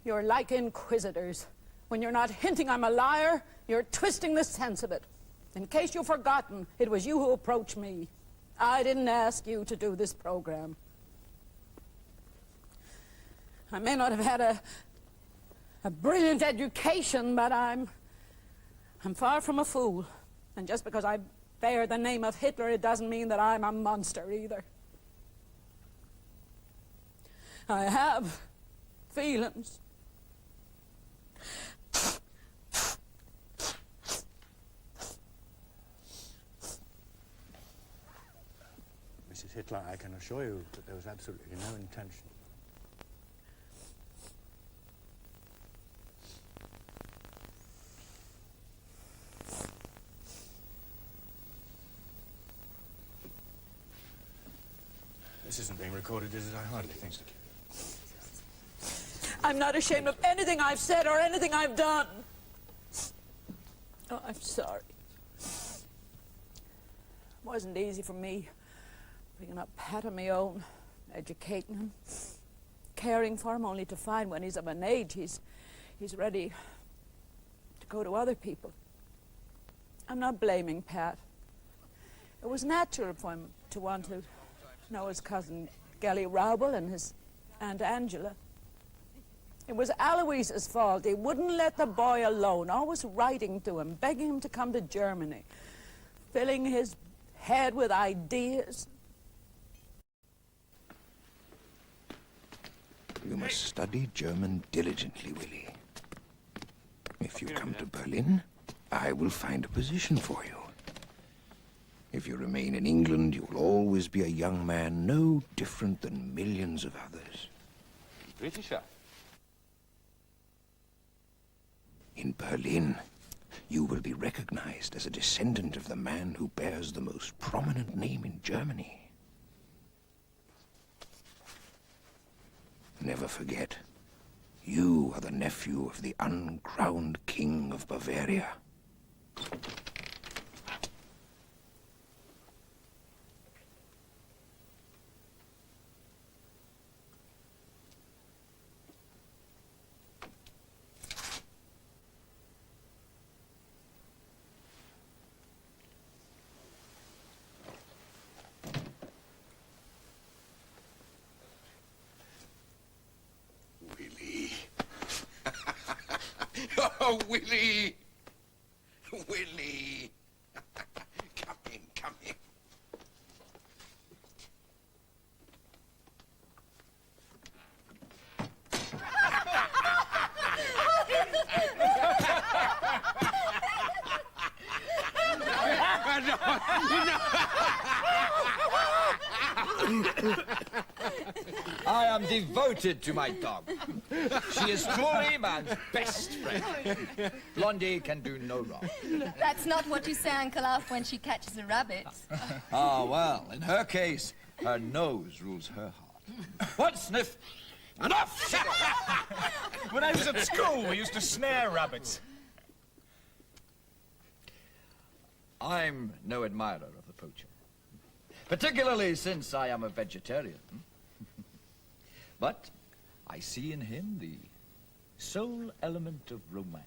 You're like inquisitors. When you're not hinting I'm a liar, you're twisting the sense of it. In case you've forgotten, it was you who approached me. I didn't ask you to do this program. I may not have had a brilliant education, but I'm far from a fool. And just because I bear the name of Hitler, it doesn't mean that I'm a monster either. I have feelings. Mrs. Hitler, I can assure you that there was absolutely no intention. This isn't being recorded, is it? I hardly think so. I'm not ashamed of anything I've said or anything I've done. Oh, I'm sorry. It wasn't easy for me, bringing up Pat on my own, educating him, caring for him, only to find when he's of an age he's ready to go to other people. I'm not blaming Pat. It was natural for him to want to know his cousin Gelly Raubel and his Aunt Angela. It was Aloise's fault. He wouldn't let the boy alone, always writing to him, begging him to come to Germany, filling his head with ideas. You must study German diligently, Willie. If you come to Berlin, I will find a position for you. If you remain in England, you will always be a young man no different than millions of others. Britischer. In Berlin, you will be recognized as a descendant of the man who bears the most prominent name in Germany. Never forget, you are the nephew of the uncrowned king of Bavaria. Oh, Willie! Willie! Come in, come in. I am devoted to my dog. She is truly man's best friend. Blondie can do no wrong. That's not what you say, Uncle Alf, when she catches a rabbit. Ah, well, in her case, her nose rules her heart. What, Sniff? Enough! When I was at school, we used to snare rabbits. I'm no admirer of the poacher, particularly since I am a vegetarian. But I see in him the sole element of romance,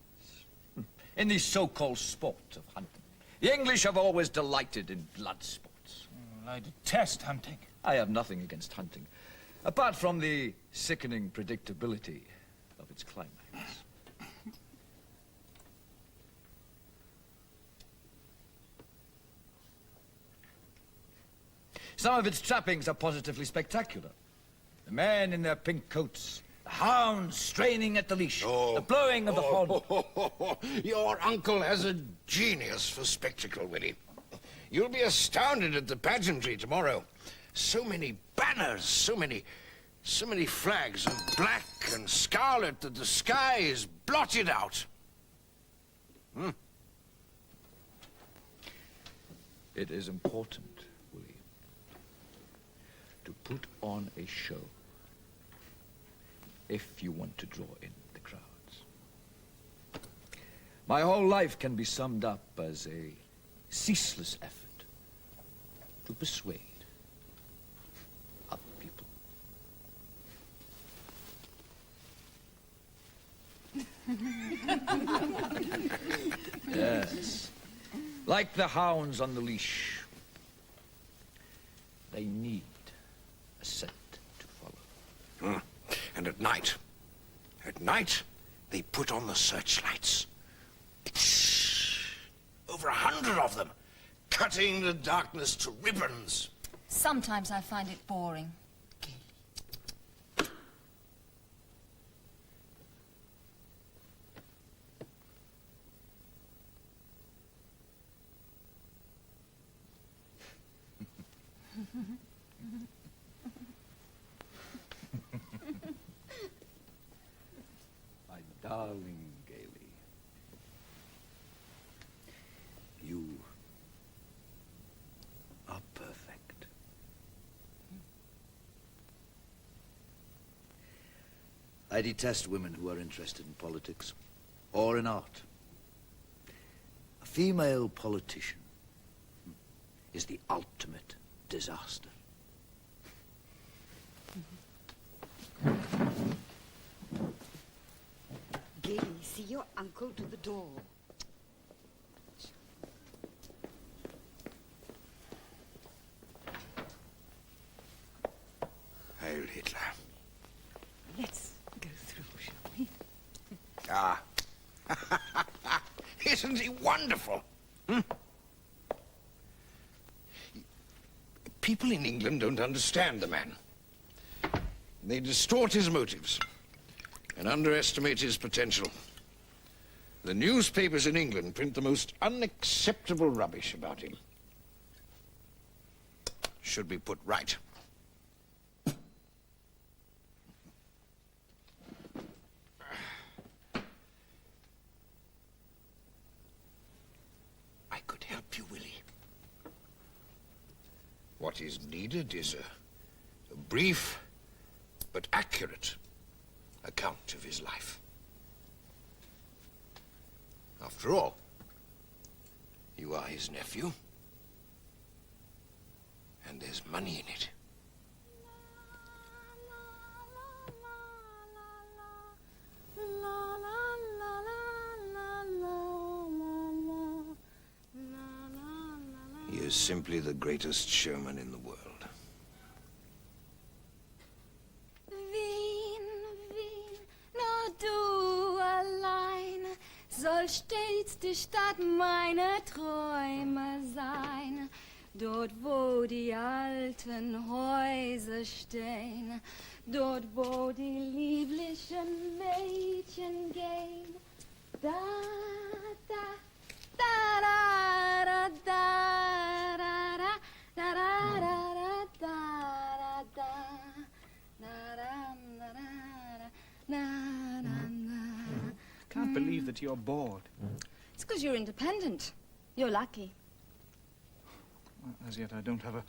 in the so-called sport of hunting. The English have always delighted in blood sports. I detest hunting. I have nothing against hunting, apart from the sickening predictability of its climax. Some of its trappings are positively spectacular. The men in their pink coats, the hounds straining at the leash, the blowing of the horn. Your uncle has a genius for spectacle, Willie. You'll be astounded at the pageantry tomorrow. So many banners, so many flags of black and scarlet that the sky is blotted out. It is important, Willie. to put on a show if you want to draw in the crowds. My whole life can be summed up as a ceaseless effort to persuade other people. Yes. Like the hounds on the leash. They need a scent to follow. And at night, they put on the searchlights. Over 100 of them, cutting the darkness to ribbons. Sometimes I find it boring. My darling Gailey, you are perfect. I detest women who are interested in politics or in art. A female politician is the ultimate disaster. Gailey, see your uncle to the door. Heil Hitler. Let's go through, shall we? Ah. Isn't he wonderful? People in England don't understand the man. They distort his motives and underestimate his potential. The newspapers in England print the most unacceptable rubbish about him. Should be put right. I could help you, Willie. What is needed is a brief but accurate account of his life. After all, you are his nephew, and there's money in it. He is simply the greatest showman in the world. Soll stets die Stadt meiner Träume sein, dort wo die alten Häuser stehen, dort wo die lieblichen Mädchen gehen. Da, da, da, da, da, da, da, da, da, da, da, da, da, Can't believe that you're bored. It's because you're independent. You're lucky. As yet, I don't have a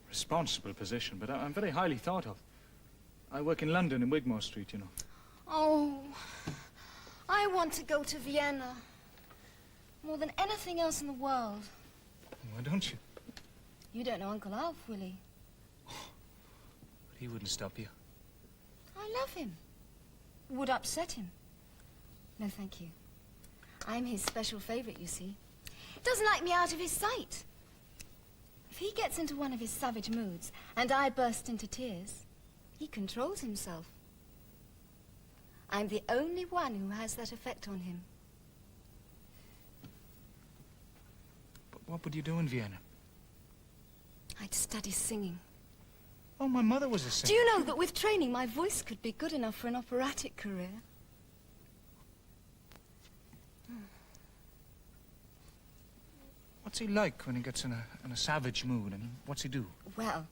responsible position, but I'm very highly thought of. I work in London in Wigmore Street, you know. Oh, I want to go to Vienna. More than anything else in the world. Why don't you? You don't know Uncle Alf, Willie. But he wouldn't stop you. I love him. It would upset him. No, thank you. I'm his special favorite, you see. Doesn't like me out of his sight. If he gets into one of his savage moods, and I burst into tears, he controls himself. I'm the only one who has that effect on him. But what would you do in Vienna? I'd study singing. Oh, my mother was a singer. Do you know that with training, my voice could be good enough for an operatic career? What's he like when he gets in a savage mood? I mean, what's he do? Well,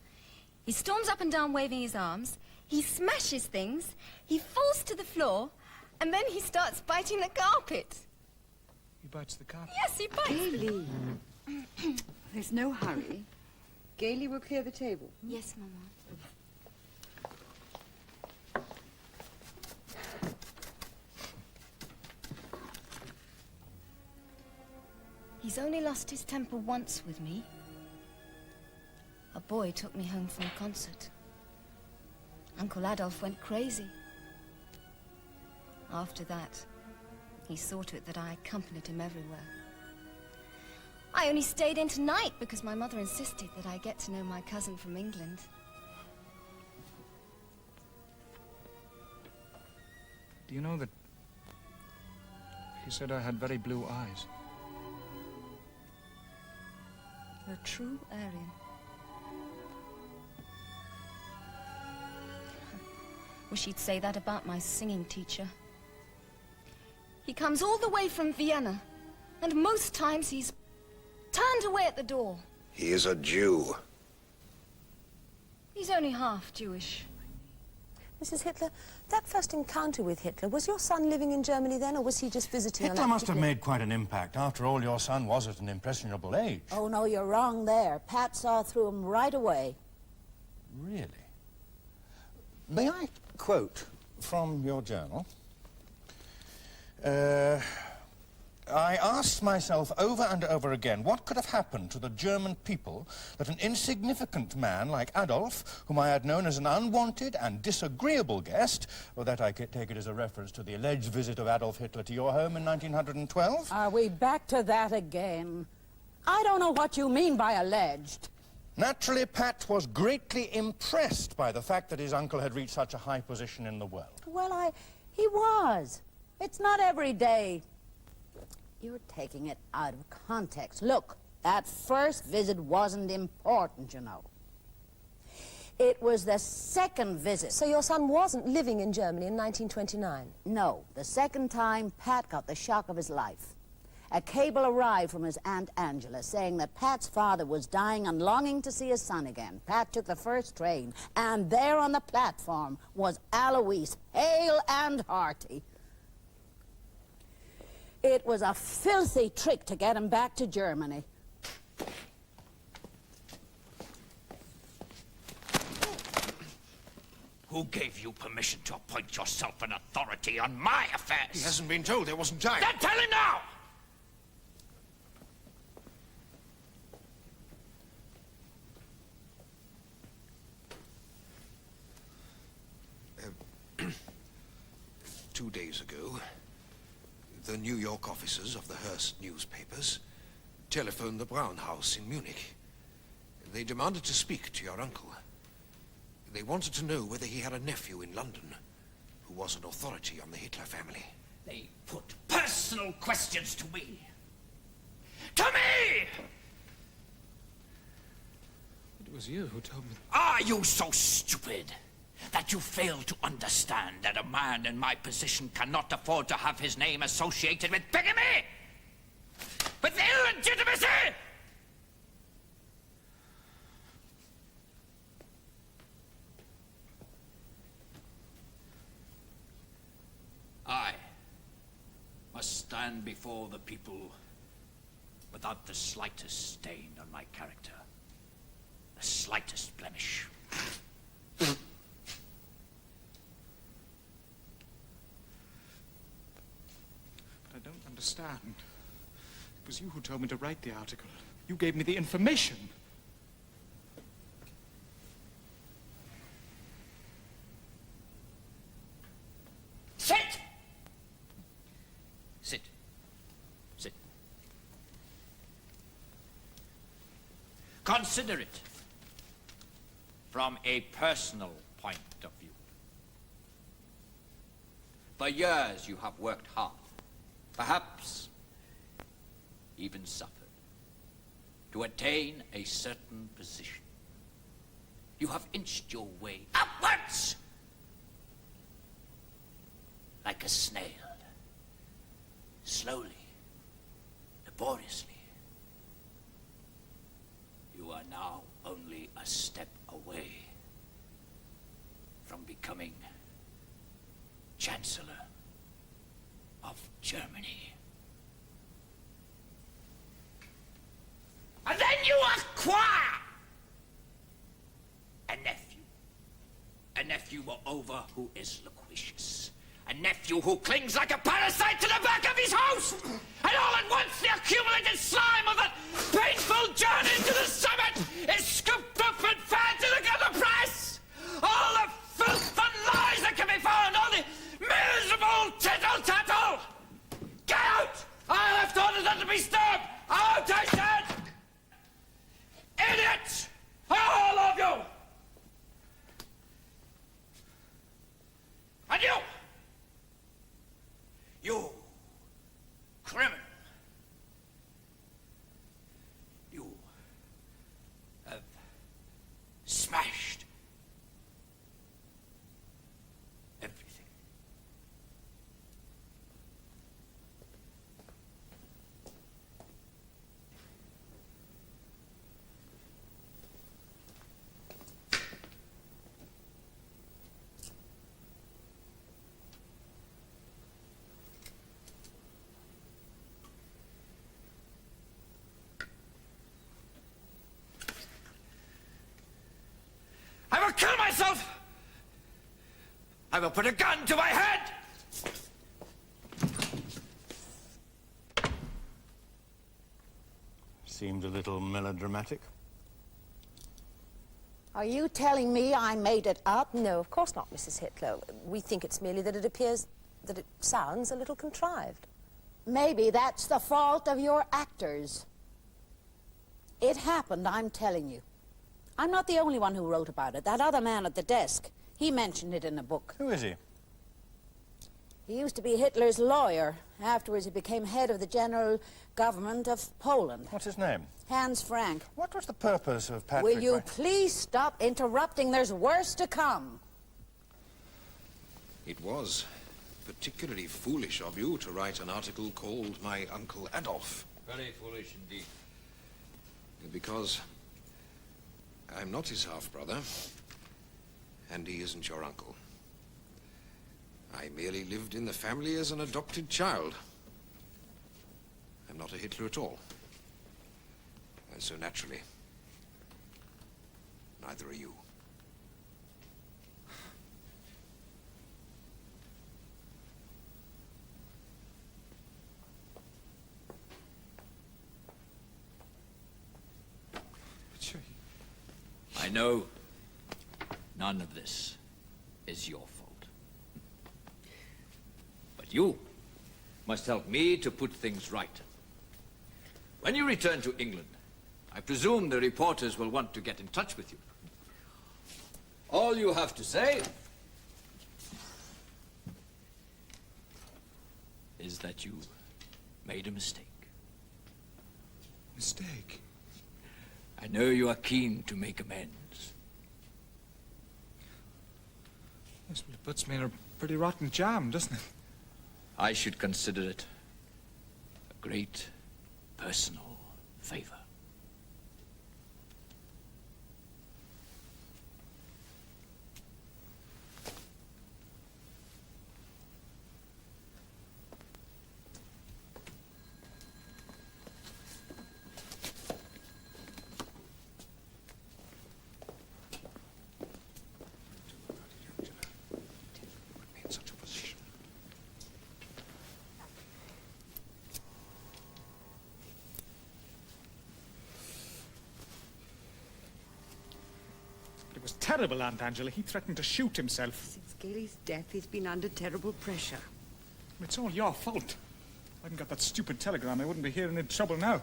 he storms up and down waving his arms, he smashes things, he falls to the floor, and then he starts biting the carpet. He bites the carpet? Yes, he bites. Gailey, there's no hurry. Gailey will clear the table. Yes, Mama. He's only lost his temper once with me. A boy took me home from a concert. Uncle Adolf went crazy. After that, he saw to it that I accompanied him everywhere. I only stayed in tonight because my mother insisted that I get to know my cousin from England. Do you know that he said I had very blue eyes? You're a true Aryan. Wish he'd say that about my singing teacher. He comes all the way from Vienna, and most times he's turned away at the door. He is a Jew. He's only half Jewish. Mrs. Hitler, that first encounter with Hitler, was your son living in Germany then, or was he just visiting? Hitler must have made quite an impact. After all, your son was at an impressionable age. Oh, no, you're wrong there. Pat saw through him right away. Really? May I quote from your journal? I asked myself over and over again what could have happened to the German people that an insignificant man like Adolf, whom I had known as an unwanted and disagreeable guest, or that I could take it as a reference to the alleged visit of Adolf Hitler to your home in 1912. Are we back to that again? I don't know what you mean by alleged. Naturally, Pat was greatly impressed by the fact that his uncle had reached such a high position in the world. Well, he was. It's not every day. You're taking it out of context. Look, that first visit wasn't important, you know. It was the second visit. So your son wasn't living in Germany in 1929? No, the second time Pat got the shock of his life. A cable arrived from his Aunt Angela saying that Pat's father was dying and longing to see his son again. Pat took the first train, and there on the platform was Alois, hale and hearty. It was a filthy trick to get him back to Germany. Who gave you permission to appoint yourself an authority on my affairs? He hasn't been told. There wasn't time. Then tell him now! Two days ago, the New York officers of the Hearst newspapers telephoned the Brown House in Munich. They demanded to speak to your uncle. They wanted to know whether he had a nephew in London who was an authority on the Hitler family. They put personal questions to me. To me! It was you who told me. Are you so stupid that you fail to understand that a man in my position cannot afford to have his name associated with bigamy? With illegitimacy? I must stand before the people without the slightest stain on my character, the slightest blemish. But I don't understand. It was you who told me to write the article. You gave me the information. Sit! Sit. Sit. Consider it from a personal point of view. For years you have worked hard, perhaps even suffered, to attain a certain position. You have inched your way upwards like a snail, slowly, laboriously. You are now only a step away from becoming Chancellor of Germany. And then you acquire a nephew moreover who is loquacious A nephew who clings like a parasite to the back of his house! And all at once the accumulated slime of that painful journey to the summit is scooped up and fed to the gutter press! All the filth and lies that can be found, all the miserable tittle-tattle! Get out! I left orders not to be disturbed! Out, I said! Idiots! All of you! And you! You criminal! You have smashed everything. I will kill myself! I will put a gun to my head! Seemed a little melodramatic. Are you telling me I made it up? No, of course not, Mrs. Hitler. We think it's merely that it appears that it sounds a little contrived. Maybe that's the fault of your actors. It happened, I'm telling you. I'm not the only one who wrote about it. That other man at the desk, he mentioned it in a book. Who is he? He used to be Hitler's lawyer. Afterwards, he became head of the general government of Poland. What's his name? Hans Frank. What was the purpose of Patrick... Will you please stop interrupting? There's worse to come. It was particularly foolish of you to write an article called My Uncle Adolf. Very foolish indeed. Because I'm not his half-brother, and he isn't your uncle. I merely lived in the family as an adopted child. I'm not a Hitler at all. And so naturally, neither are you. I know none of this is your fault. But you must help me to put things right. When you return to England, I presume the reporters will want to get in touch with you. All you have to say is that you made a mistake. Mistake? I know you are keen to make amends. Yes, but it puts me in a pretty rotten jam, doesn't it? I should consider it a great personal favor. It was terrible, Aunt Angela. He threatened to shoot himself. Since Gailey's death, he's been under terrible pressure. It's all your fault. If I hadn't got that stupid telegram, I wouldn't be here and in trouble now.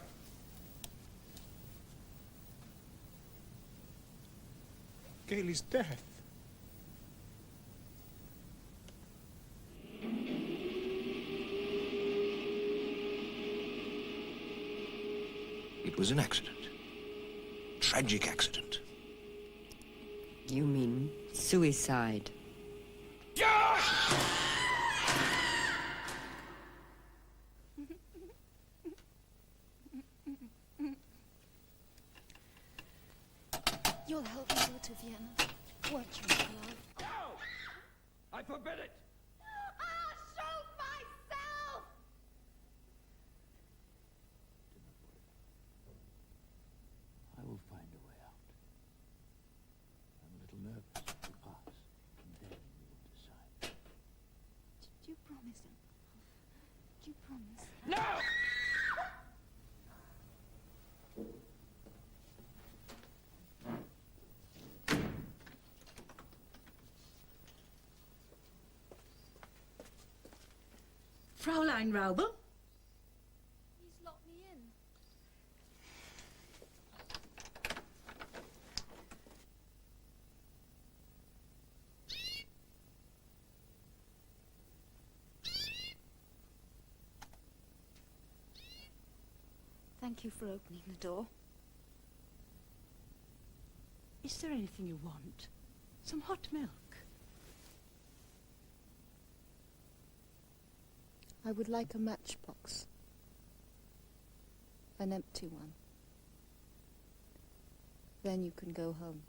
Gailey's death. It was an accident. Tragic accident. You mean suicide? You'll help me go to Vienna. What, you love? No! I forbid it! I'll shoot myself! I will find a way out. I'm a little nervous to pass, and then we will decide. promise. No! Fräulein Raubel? He's locked me in. Thank you for opening the door. Is there anything you want? Some hot milk? I would like a matchbox. An empty one. Then you can go home.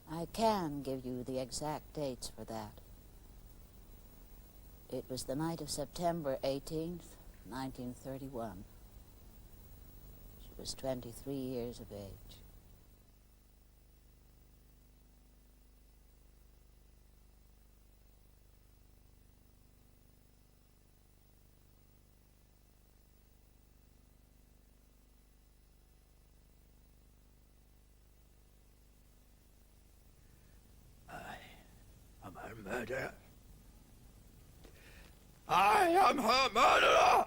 I can give you the exact dates for that. It was the night of September 18th, 1931. She was 23 years of age. I'm her murderer. I am her murderer!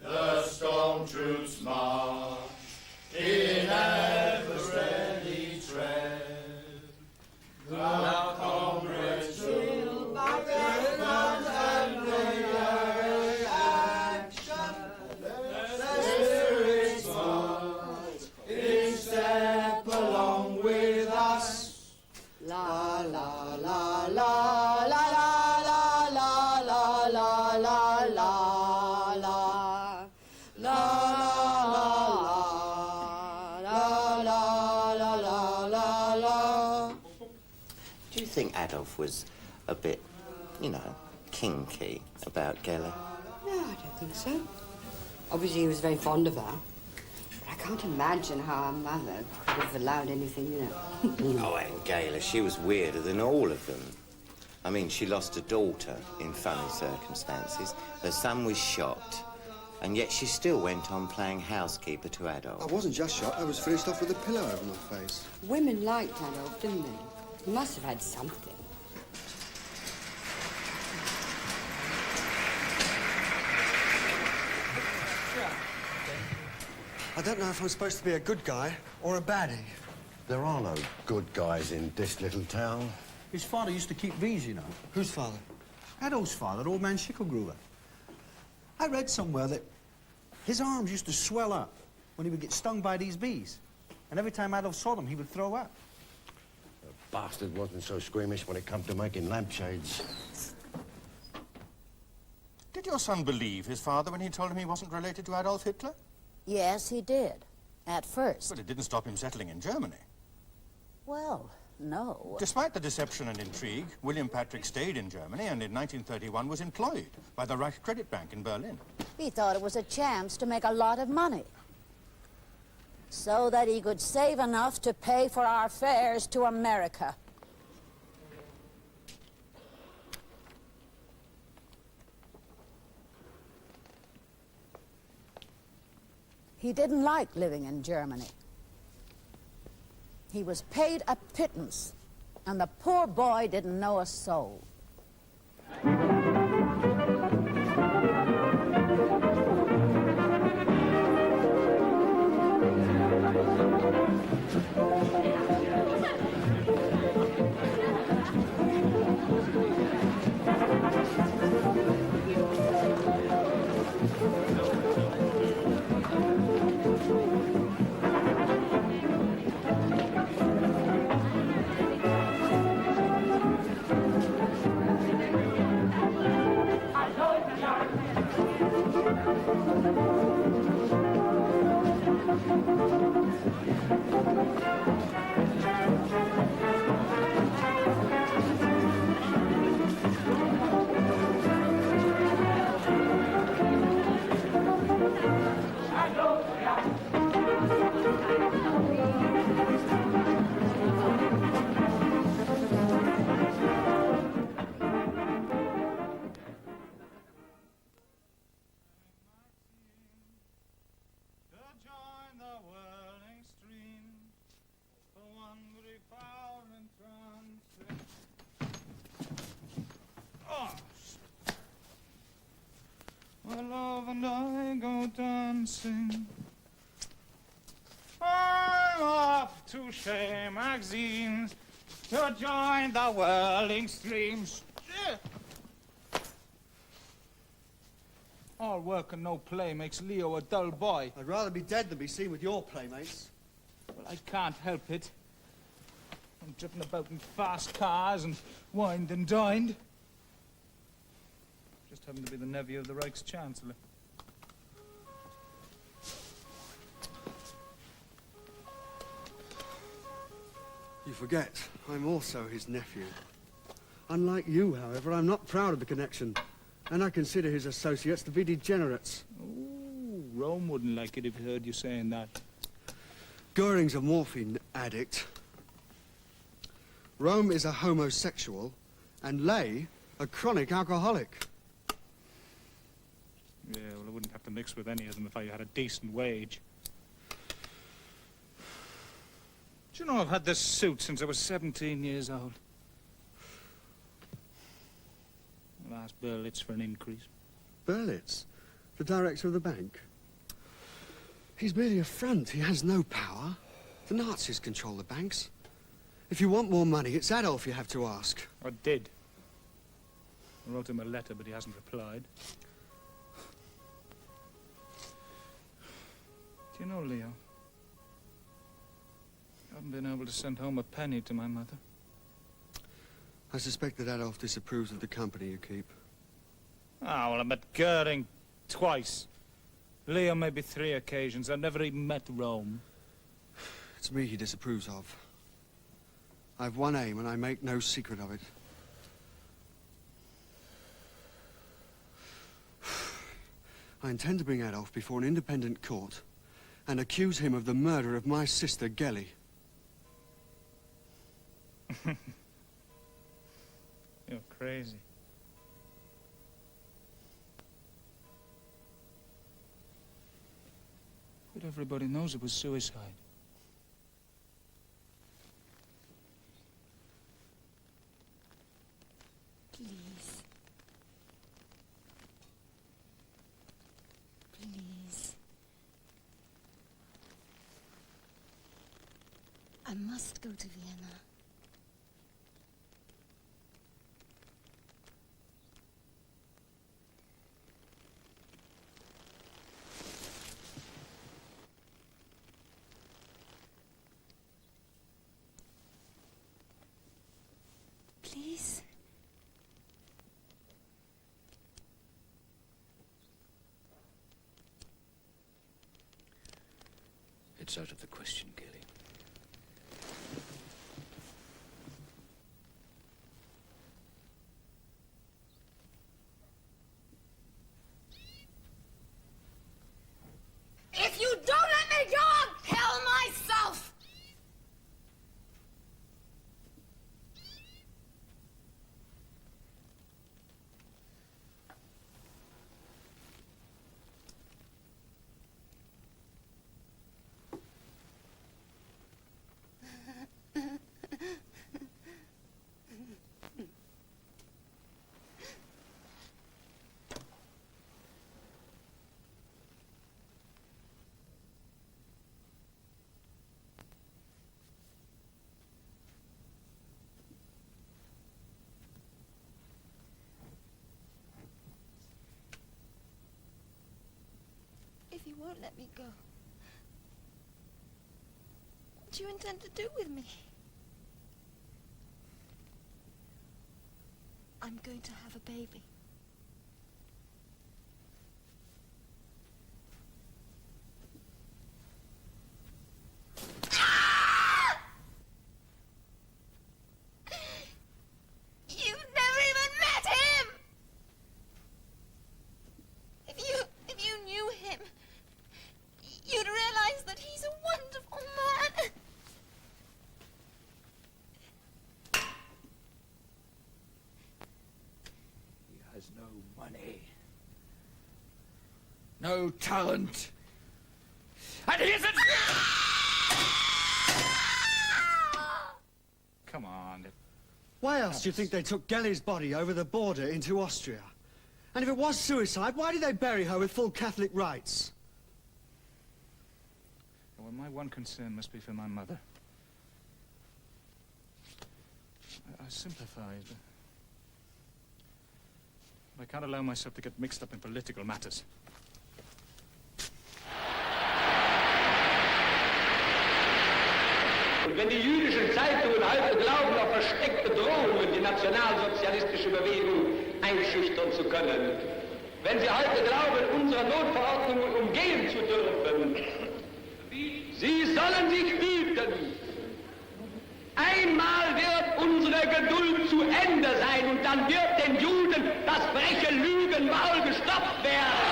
The storm troops march in ever steady tread. Now comrades drill back their guns and their action. Their spirits march in step along with us. La la la la la la la la la la la la. Do you think Adolf was a bit, you know, kinky about Gela? No, I don't think so. Obviously, he was very fond of her. But I can't imagine how her mother could have allowed anything, you know. Oh, and Gela, she was weirder than all of them. I mean, she lost a daughter in funny circumstances. Her son was shot. And yet she still went on playing housekeeper to Adolf. I wasn't just shot, I was finished off with a pillow over my face. Women liked Adolf, didn't they? He must have had something. I don't know if I'm supposed to be a good guy or a baddie. There are no good guys in this little town. His father used to keep bees, you know. Whose father? Adolf's father, old man Schickelgruber. I read somewhere that his arms used to swell up when he would get stung by these bees. And every time Adolf saw them, he would throw up. The bastard wasn't so squeamish when it come to making lampshades. Did your son believe his father when he told him he wasn't related to Adolf Hitler? Yes, he did. At first. But it didn't stop him settling in Germany. Well, no. Despite the deception and intrigue, William Patrick stayed in Germany and in 1931 was employed by the Reich Credit Bank in Berlin. He thought it was a chance to make a lot of money. So that he could save enough to pay for our fares to America. He didn't like living in Germany. He was paid a pittance, and the poor boy didn't know a soul. My love and I go dancing. I'm off to share magazines to join the whirling streams. All work and no play makes Leo a dull boy. I'd rather be dead than be seen with your playmates. Well, I can't help it. I'm driven about in fast cars and wined and dined. Just happen to be the nephew of the Reichs-Chancellor. You forget, I'm also his nephew. Unlike you, however, I'm not proud of the connection, and I consider his associates to be degenerates. Ooh, Rome wouldn't like it if he heard you saying that. Goering's a morphine addict. Rome is a homosexual, and Lay a chronic alcoholic. Yeah, well, I wouldn't have to mix with any of them if I had a decent wage. Do you know I've had this suit since I was 17 years old? I'll ask Berlitz for an increase. Berlitz? The director of the bank? He's merely a front. He has no power. The Nazis control the banks. If you want more money, it's Adolf you have to ask. I did. I wrote him a letter, but he hasn't replied. Do you know, Leo? I haven't been able to send home a penny to my mother. I suspect that Adolf disapproves of the company you keep. Ah, well, I met Goering twice. Leo maybe 3 occasions. I've never even met Rome. It's me he disapproves of. I've one aim, and I make no secret of it. I intend to bring Adolf before an independent court and accuse him of the murder of my sister, Gelly. You're crazy. But everybody knows it was suicide. Please. Please. I must go to Vienna. Please? It's out of the question, Gilly. If you don't let me go, I'll kill myself! he won't let me go. What do you intend to do with me? I'm going to have a baby. You've never even met him! If you knew him, you'd realize that he's a wonderful man. He has no money, no talent, and he isn't... Come on. Why else do you think they took Gelly's body over the border into Austria? And if it was suicide, why did they bury her with full Catholic rites? Well, my one concern must be for my mother. I sympathize, but I can't allow myself to get mixed up in political matters. Und wenn die jüdischen Zeitungen heute glauben, auf versteckte Drohungen die nationalsozialistische Bewegung einschüchtern zu können, wenn sie heute glauben, unsere Notverordnungen umgehen zu dürfen, sie sollen sich hüten. Einmal wird unsere Geduld zu Ende sein und dann wird den Juden das freche Lügenmaul gestopft werden.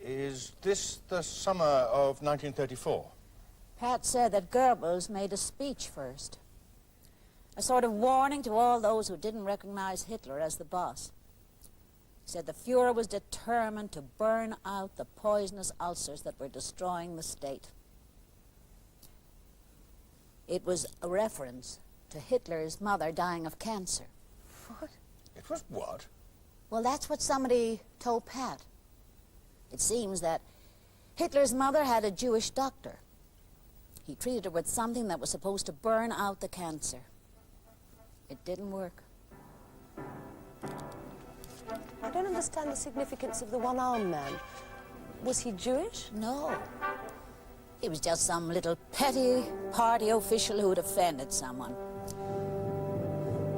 Is this the summer of 1934? Pat said that Goebbels made a speech first. A sort of warning to all those who didn't recognize Hitler as the boss. He said the Fuhrer was determined to burn out the poisonous ulcers that were destroying the state. It was a reference to Hitler's mother dying of cancer. What? It was what? Well, that's what somebody told Pat. It seems that Hitler's mother had a Jewish doctor. He treated her with something that was supposed to burn out the cancer. It didn't work. I don't understand the significance of the one-armed man. Was he Jewish? No. He was just some little petty party official who'd offended someone.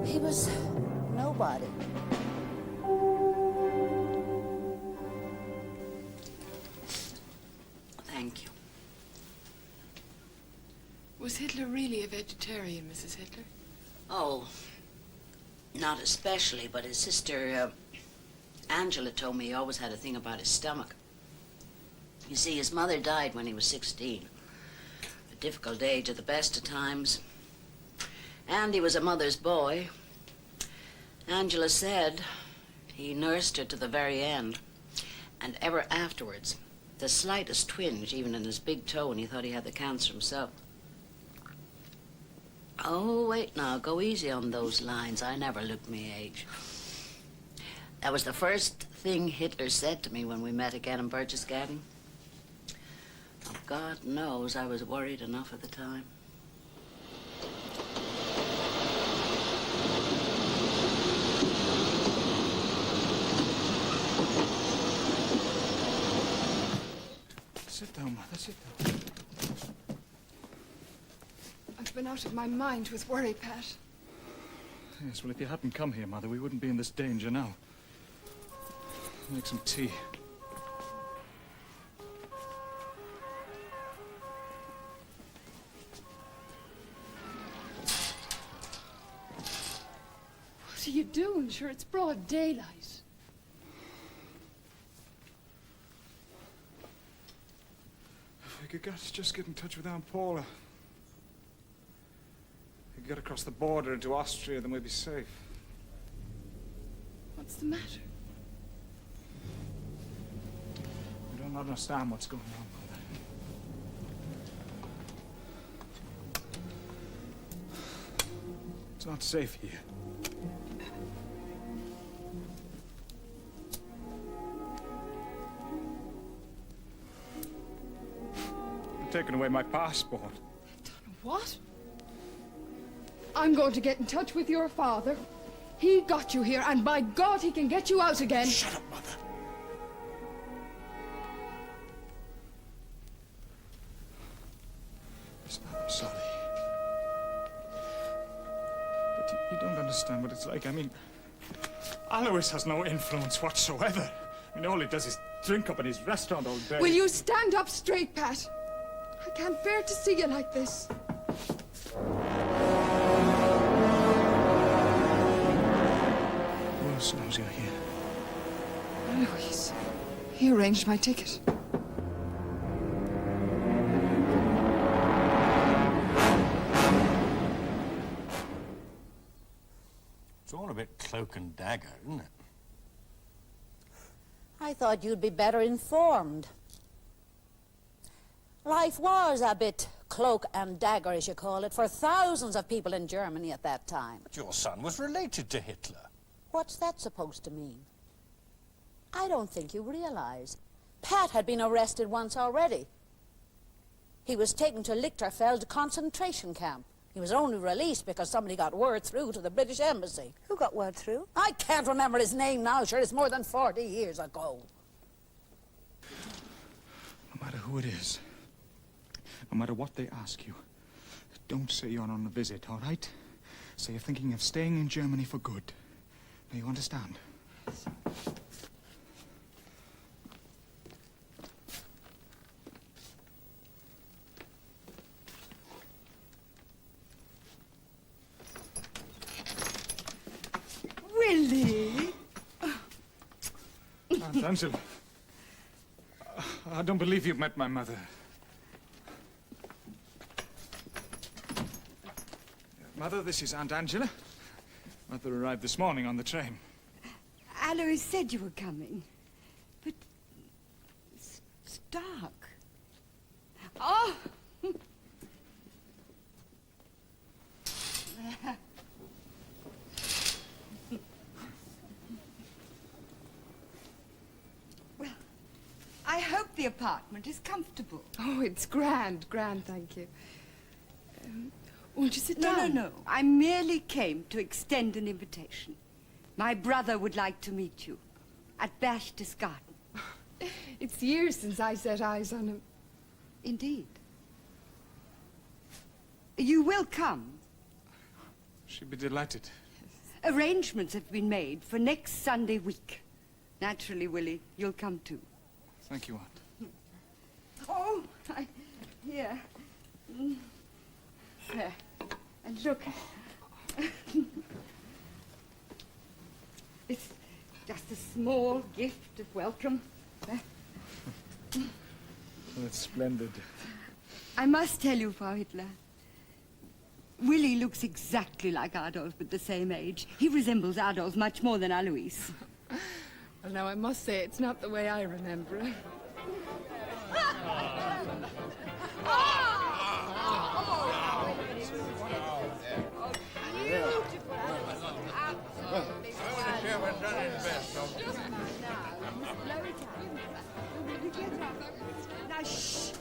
He was nobody. Thank you. Was Hitler really a vegetarian, Mrs. Hitler? Oh, not especially, but his sister, Angela, told me he always had a thing about his stomach. You see, his mother died when he was 16. A difficult age at the best of times. And he was a mother's boy. Angela said he nursed her to the very end. And ever afterwards, the slightest twinge, even in his big toe, and he thought he had the cancer himself. Oh, wait now, go easy on those lines. I never looked my age. That was the first thing Hitler said to me when we met again in Berchtesgaden. Oh, God knows I was worried enough at the time. Sit down, Mother, sit down. I've been out of my mind with worry, Pat. Yes, well, if you hadn't come here, Mother, we wouldn't be in this danger now. Make some tea. What are you doing? Sure, it's broad daylight. If we could just get in touch with Aunt Paula. If we could get across the border into Austria, then we'd be safe. What's the matter? I don't understand what's going on, Mother. It's not safe here. They've taken away my passport. What? I'm going to get in touch with your father. He got you here, and by God, he can get you out again. Shut up, Mother. Listen, I'm sorry. But you don't understand what it's like. I mean, Alois has no influence whatsoever. I mean, all he does is drink up in his restaurant all day. Will you stand up straight, Pat? I can't bear to see you like this. Who else knows you're here? Alois. He arranged my ticket. It's all a bit cloak and dagger, isn't it? I thought you'd be better informed. Life was a bit cloak and dagger, as you call it, for thousands of people in Germany at that time. But your son was related to Hitler. What's that supposed to mean? I don't think you realize. Pat had been arrested once already. He was taken to Lichterfeld concentration camp. He was only released because somebody got word through to the British Embassy. Who got word through? I can't remember his name now, sure, it's more than 40 years ago. No matter who it is, no matter what they ask you, don't say you're on a visit, all right? Say you're thinking of staying in Germany for good. Now, you understand? Willie! Aunt Angela, I don't believe you've met my mother. Mother, this is Aunt Angela. Mother arrived this morning on the train. Alois said you were coming, but it's dark. Oh! Well, I hope the apartment is comfortable. Oh, it's grand, thank you. Won't you sit down? No. I merely came to extend an invitation. My brother would like to meet you at Berchtesgaden. It's years since I set eyes on him. Indeed. You will come. She'd be delighted. Arrangements have been made for next Sunday week. Naturally, Willie, you'll come too. Thank you, Aunt. Oh, here. There. And look. It's just a small gift of welcome. That's splendid. I must tell you, Frau Hitler, Willie looks exactly like Adolf at the same age. He resembles Adolf much more than Alois. Well, now, I must say, it's not the way I remember it. Now, shh.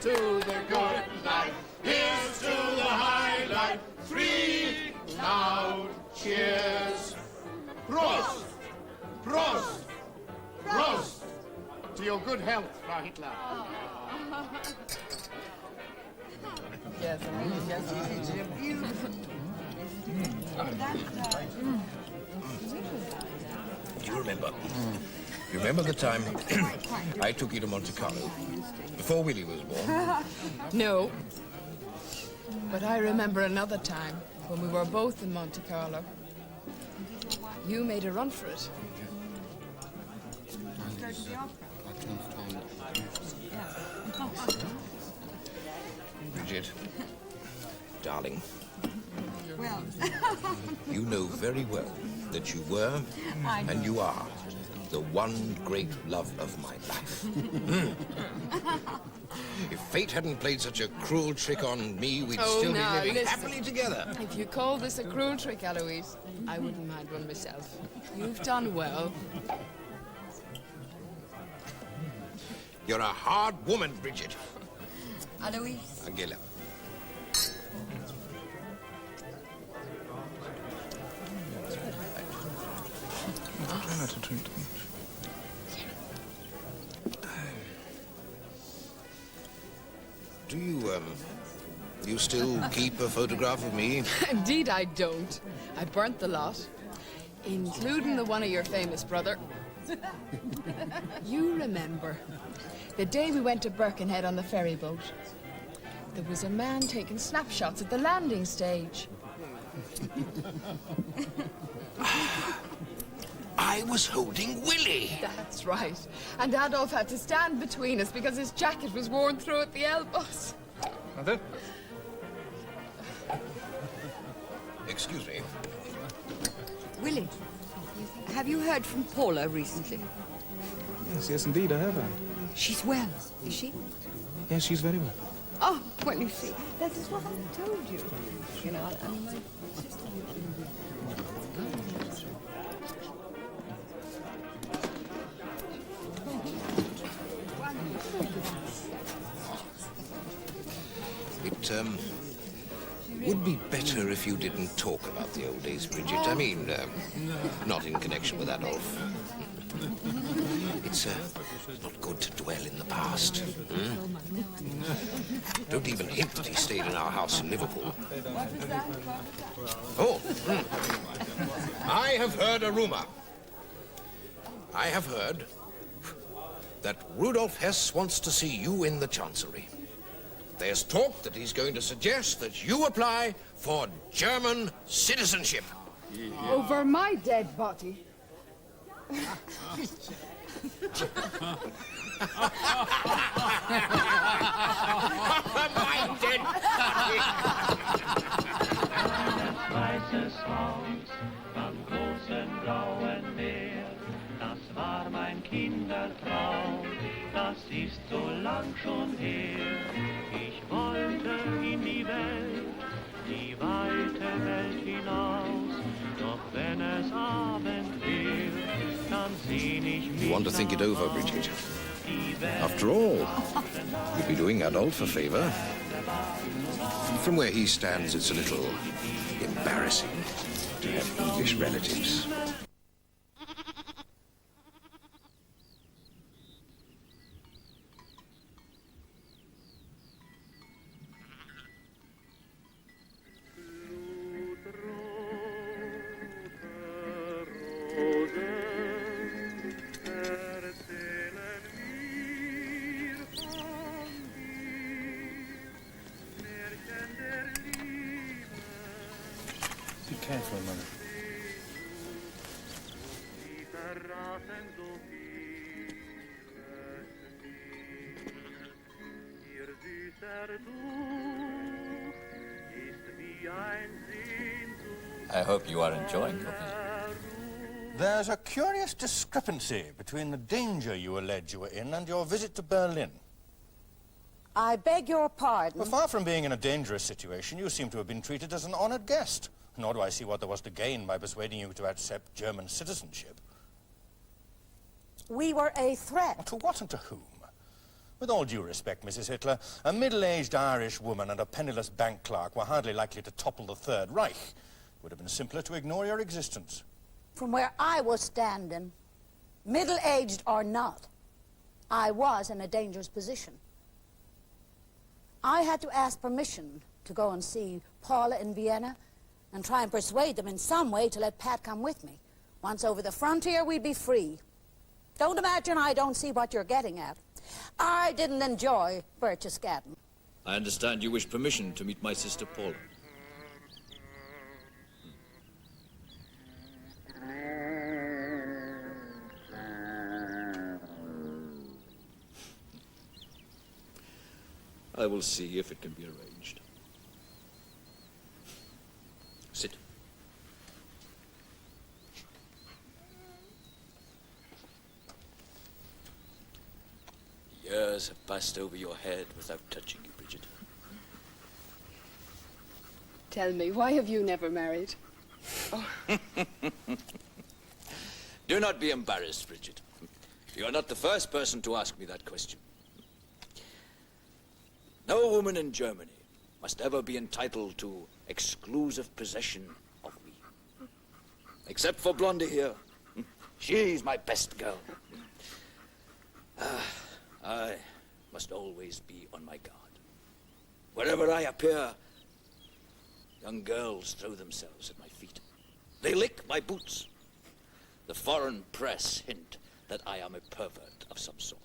To the good life, here's to the high life. 3 loud cheers. Prost! Prost! Prost! To your good health, Frau Hitler. Yes, Do you remember? You remember the time I took you to Monte Carlo? Before Willie was born? No. But I remember another time when we were both in Monte Carlo. You made a run for it. Bridget, darling, you know very well that you were and you are the one great love of my life. If fate hadn't played such a cruel trick on me, we'd still be living happily together. If you call this a cruel trick, Eloise, I wouldn't mind one myself. You've done well. You're a hard woman, Bridget. Alois. Angela. Try not to drink too much. Do you still keep a photograph of me? Indeed I don't. I burnt the lot, including the one of your famous brother. You remember the day we went to Birkenhead on the ferry boat. There was a man taking snapshots at the landing stage. I was holding Willie. That's right. And Adolf had to stand between us because his jacket was worn through at the elbows. Mother? Excuse me. Willie, have you heard from Paula recently? Yes, indeed, I have. She's well, is she? Yes, she's very well. Oh, well, you see, that is what I told you. You know, I mean, my sister... It would be better if you didn't talk about the old days, Bridget. I mean, not in connection with Adolf. It's not good to dwell in the past. Don't even hint that he stayed in our house in Liverpool. Oh, I have heard a rumor. I have heard that Rudolf Hess wants to see you in the Chancery. There's talk that he's going to suggest that you apply for German citizenship. Over my dead body. My dead body. Weißes Haus am großen blauen Meer, das war mein Kindertraum, das ist so lang schon her. Ich wollte in die weite Welt hinaus, doch wenn es Abend wird, dann seh ich mich. You want to think it over, Bridget? After all, you'd be doing Adolf a favor. From where he stands, it's a little embarrassing to have English relatives. Be careful, Mother. I hope you are enjoying your visit. There's a curious discrepancy between the danger you allege you were in and your visit to Berlin. I beg your pardon. Well, far from being in a dangerous situation, you seem to have been treated as an honored guest. Nor do I see what there was to gain by persuading you to accept German citizenship. We were a threat. To what and to whom? With all due respect, Mrs. Hitler, a middle-aged Irish woman and a penniless bank clerk were hardly likely to topple the Third Reich. It would have been simpler to ignore your existence. From where I was standing, middle-aged or not, I was in a dangerous position. I had to ask permission to go and see Paula in Vienna and try and persuade them in some way to let Pat come with me. Once over the frontier, we'd be free. Don't imagine I don't see what you're getting at. I didn't enjoy Berchtesgaden. I understand you wish permission to meet my sister Paula. I will see if it can be arranged. Sit. Years have passed over your head without touching you, Bridget. Tell me, why have you never married? Oh. Do not be embarrassed, Bridget. You are not the first person to ask me that question. No woman in Germany must ever be entitled to exclusive possession of me. Except for Blondie here. She's my best girl. I must always be on my guard. Wherever I appear, young girls throw themselves at my feet. They lick my boots. The foreign press hint that I am a pervert of some sort.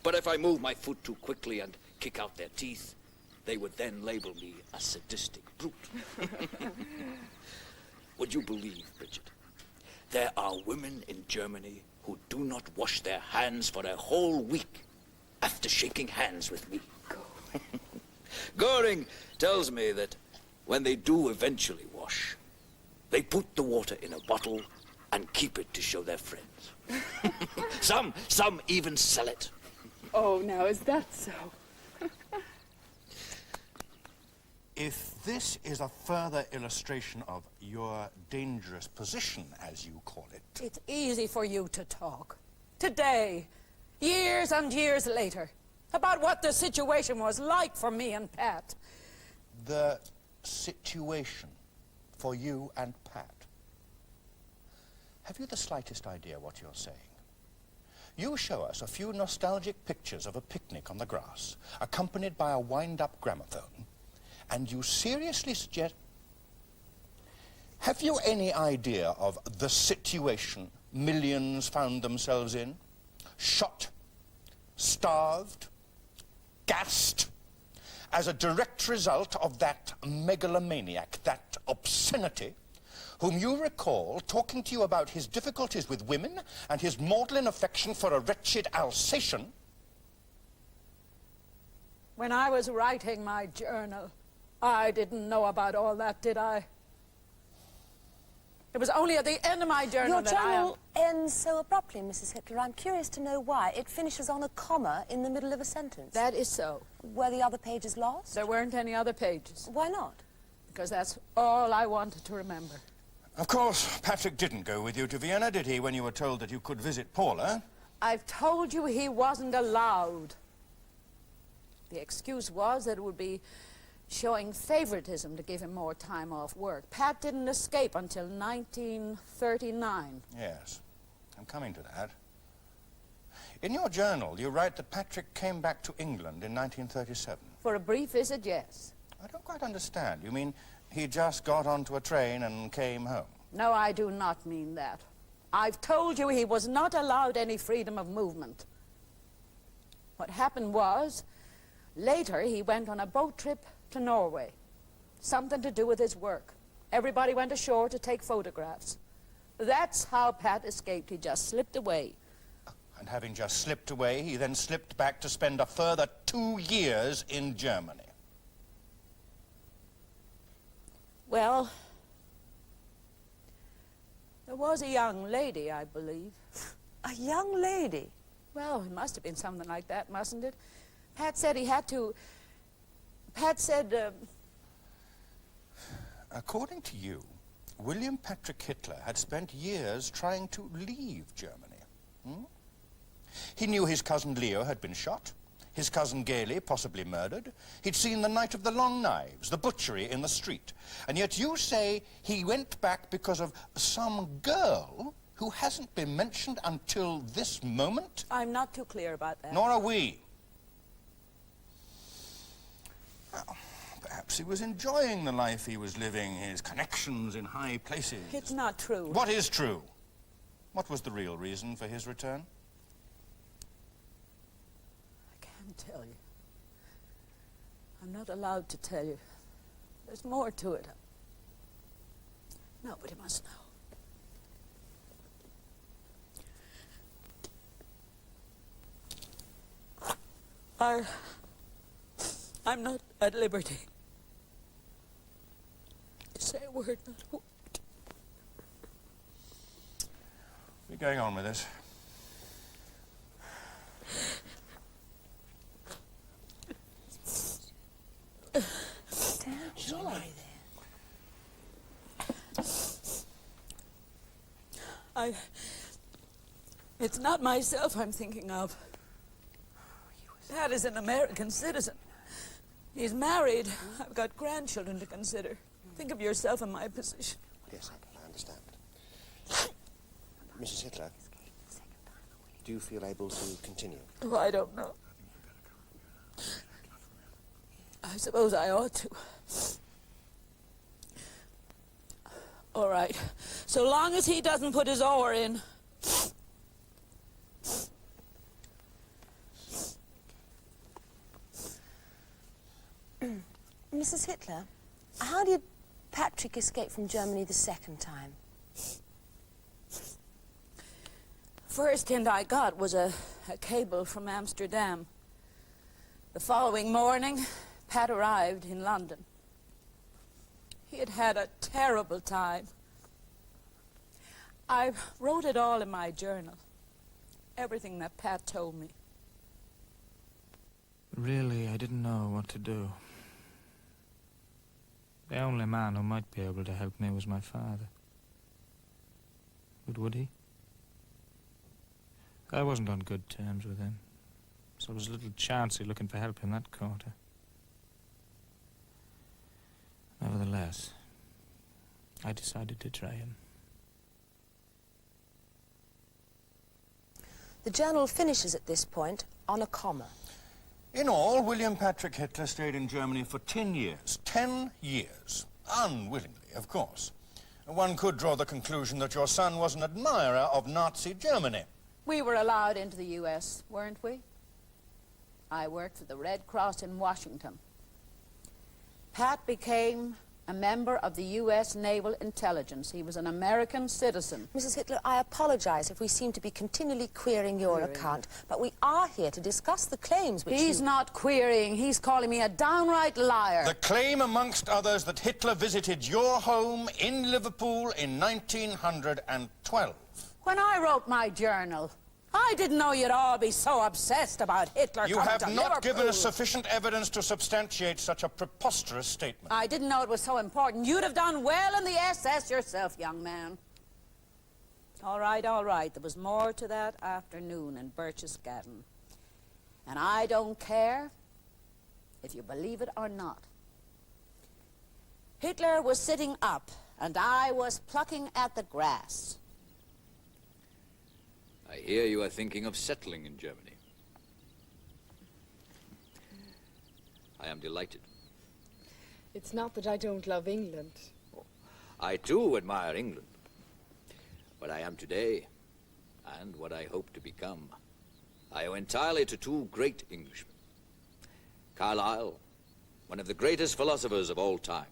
But if I move my foot too quickly and kick out their teeth, they would then label me a sadistic brute. Would you believe, Bridget, there are women in Germany who do not wash their hands for a whole week after shaking hands with me? Goring tells me that when they do eventually wash, they put the water in a bottle and keep it to show their friends. Some even sell it. Oh, now, is that so? If this is a further illustration of your dangerous position, as you call it... It's easy for you to talk. Today, years and years later, about what the situation was like for me and Pat. The situation for you and Pat? Have you the slightest idea what you're saying? You show us a few nostalgic pictures of a picnic on the grass, accompanied by a wind-up gramophone, and you seriously suggest... Have you any idea of the situation millions found themselves in? Shot, starved, gassed, as a direct result of that megalomaniac, that obscenity, whom you recall talking to you about his difficulties with women and his maudlin affection for a wretched Alsatian. When I was writing my journal, I didn't know about all that, did I? It was only at the end of my journal Your that journal ends so abruptly, Mrs. Hitler. I'm curious to know why. It finishes on a comma in the middle of a sentence. That is so. Were the other pages lost? There weren't any other pages. Why not? Because that's all I wanted to remember. Of course, Patrick didn't go with you to Vienna, did he, when you were told that you could visit Paula? I've told you he wasn't allowed. The excuse was that it would be showing favoritism to give him more time off work. Pat didn't escape until 1939. Yes, I'm coming to that. In your journal, you write that Patrick came back to England in 1937. For a brief visit, yes. I don't quite understand. You mean he just got onto a train and came home? No, I do not mean that. I've told you he was not allowed any freedom of movement. What happened was, later he went on a boat trip to Norway. Something to do with his work. Everybody went ashore to take photographs. That's how Pat escaped. He just slipped away. And having just slipped away, he then slipped back to spend a further 2 years in Germany. Well, there was a young lady, I believe. A young lady? Well, it must have been something like that, mustn't it? Pat said he had to... Pat said... According to you, William Patrick Hitler had spent years trying to leave Germany. He knew his cousin Leo had been shot, his cousin Gailey possibly murdered. He'd seen the Night of the Long Knives, the butchery in the street. And yet you say he went back because of some girl who hasn't been mentioned until this moment? I'm not too clear about that. Nor are we. Well, perhaps he was enjoying the life he was living, his connections in high places. It's not true. What is true? What was the real reason for his return? I can't tell you. I'm not allowed to tell you. There's more to it. Nobody must know. I'm not at liberty to say a word, not a word. We're going on with this. Julie. It's not myself I'm thinking of. Pat is an American citizen. He's married. I've got grandchildren to consider. Think of yourself in my position. Yes, I understand. Mrs. Hitler, do you feel able to continue? Oh, I don't know. I suppose I ought to. All right. So long as he doesn't put his oar in. Mrs. Hitler, how did Patrick escape from Germany the second time? First hint I got was a cable from Amsterdam. The following morning, Pat arrived in London. He had had a terrible time. I wrote it all in my journal. Everything that Pat told me. Really, I didn't know what to do. The only man who might be able to help me was my father. But would he? I wasn't on good terms with him, so there was little chancy looking for help in that quarter. Nevertheless, I decided to try him. The journal finishes at this point on a comma. In all, William Patrick Hitler stayed in Germany for 10 years. 10 years. Unwillingly, of course. One could draw the conclusion that your son was an admirer of Nazi Germany. We were allowed into the U.S., weren't we? I worked for the Red Cross in Washington. Pat became a member of the U.S. Naval Intelligence. He was an American citizen. Mrs. Hitler, I apologize if we seem to be continually querying your account, but we are here to discuss the claims which He's not querying. He's calling me a downright liar. The claim, amongst others, that Hitler visited your home in Liverpool in 1912. When I wrote my journal, I didn't know you'd all be so obsessed about Hitler You coming have to not Liverpool. given us sufficient evidence to substantiate such a preposterous statement. I didn't know it was so important. You'd have done well in the SS yourself, young man. All right, all right. There was more to that afternoon in Berchtesgaden. And I don't care if you believe it or not. Hitler was sitting up, and I was plucking at the grass. I hear you are thinking of settling in Germany. I am delighted. It's not that I don't love England. I too admire England. What I am today, and what I hope to become, I owe entirely to two great Englishmen. Carlyle, one of the greatest philosophers of all time,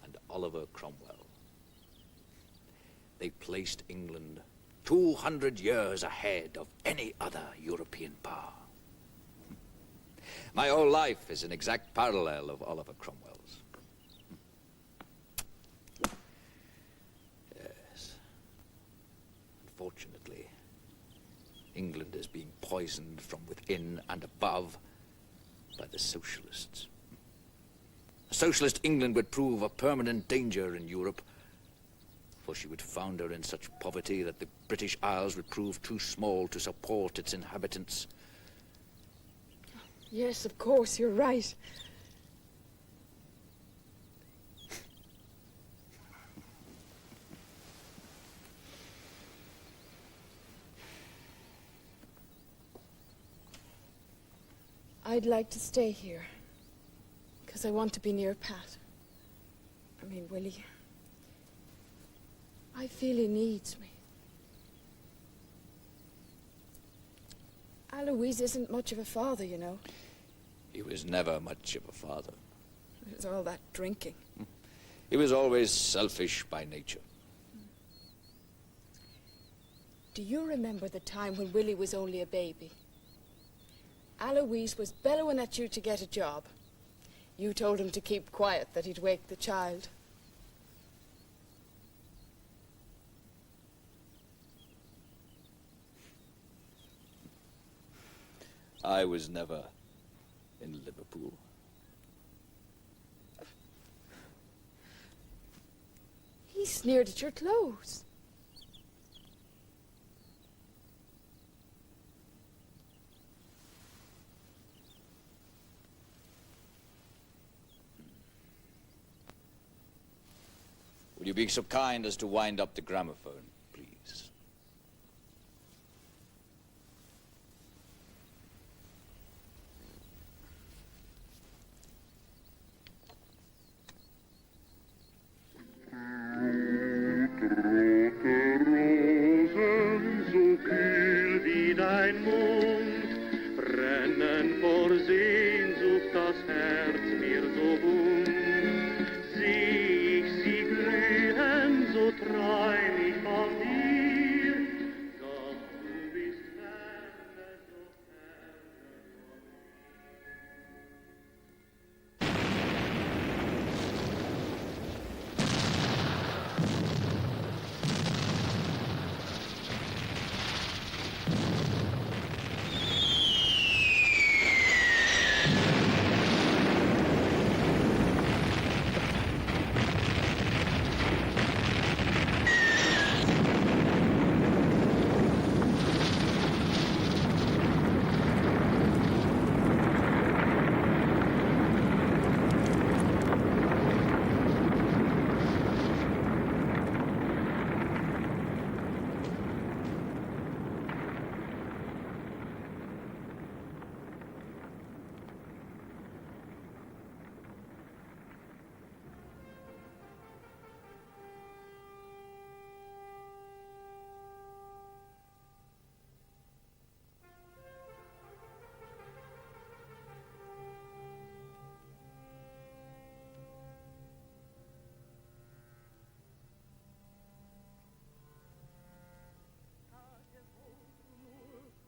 and Oliver Cromwell. They placed England 200 years ahead of any other European power. My whole life is an exact parallel of Oliver Cromwell's. Yes. Unfortunately, England is being poisoned from within and above by the socialists. A socialist England would prove a permanent danger in Europe, for she would founder in such poverty that the British Isles would prove too small to support its inhabitants. Yes, of course, you're right. I'd like to stay here. Because I want to be near Pat. I mean, Willie. I feel he needs me. Alois isn't much of a father, you know. He was never much of a father. It was all that drinking. He was always selfish by nature. Do you remember the time when Willie was only a baby? Alois was bellowing at you to get a job. You told him to keep quiet, that he'd wake the child. I was never in Liverpool. He sneered at your clothes. Will you be so kind as to wind up the gramophone, please? So kühl wie dein Mund, brennen vor Sehnsucht das Herz mir so wund. Sieh ich sie glühen, so träum ich von dir, doch du bist ferne, so ferne von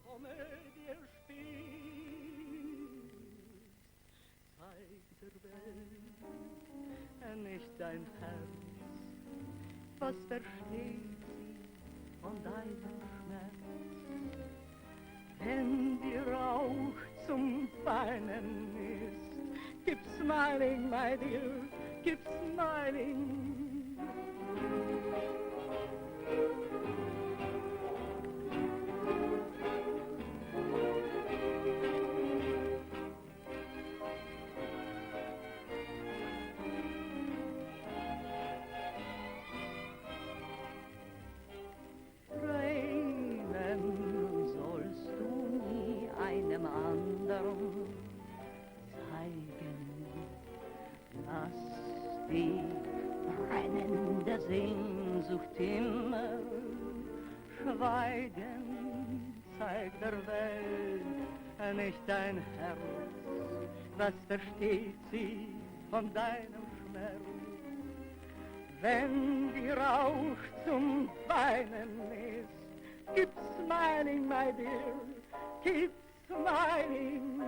Komödie spielt, zeig der Welt nicht dein Herz, was versteht sie von deinem Schmerz? Wenn dir Rauch zum Weinen ist, gib smiling, my dear, gib smiling. Die brennende Sehnsucht immer schweigen, zeigt der Welt nicht dein Herz, was versteht sie von deinem Schmerz? Wenn die Rauch zum Weinen ist, keep smiling, my dear, keep smiling.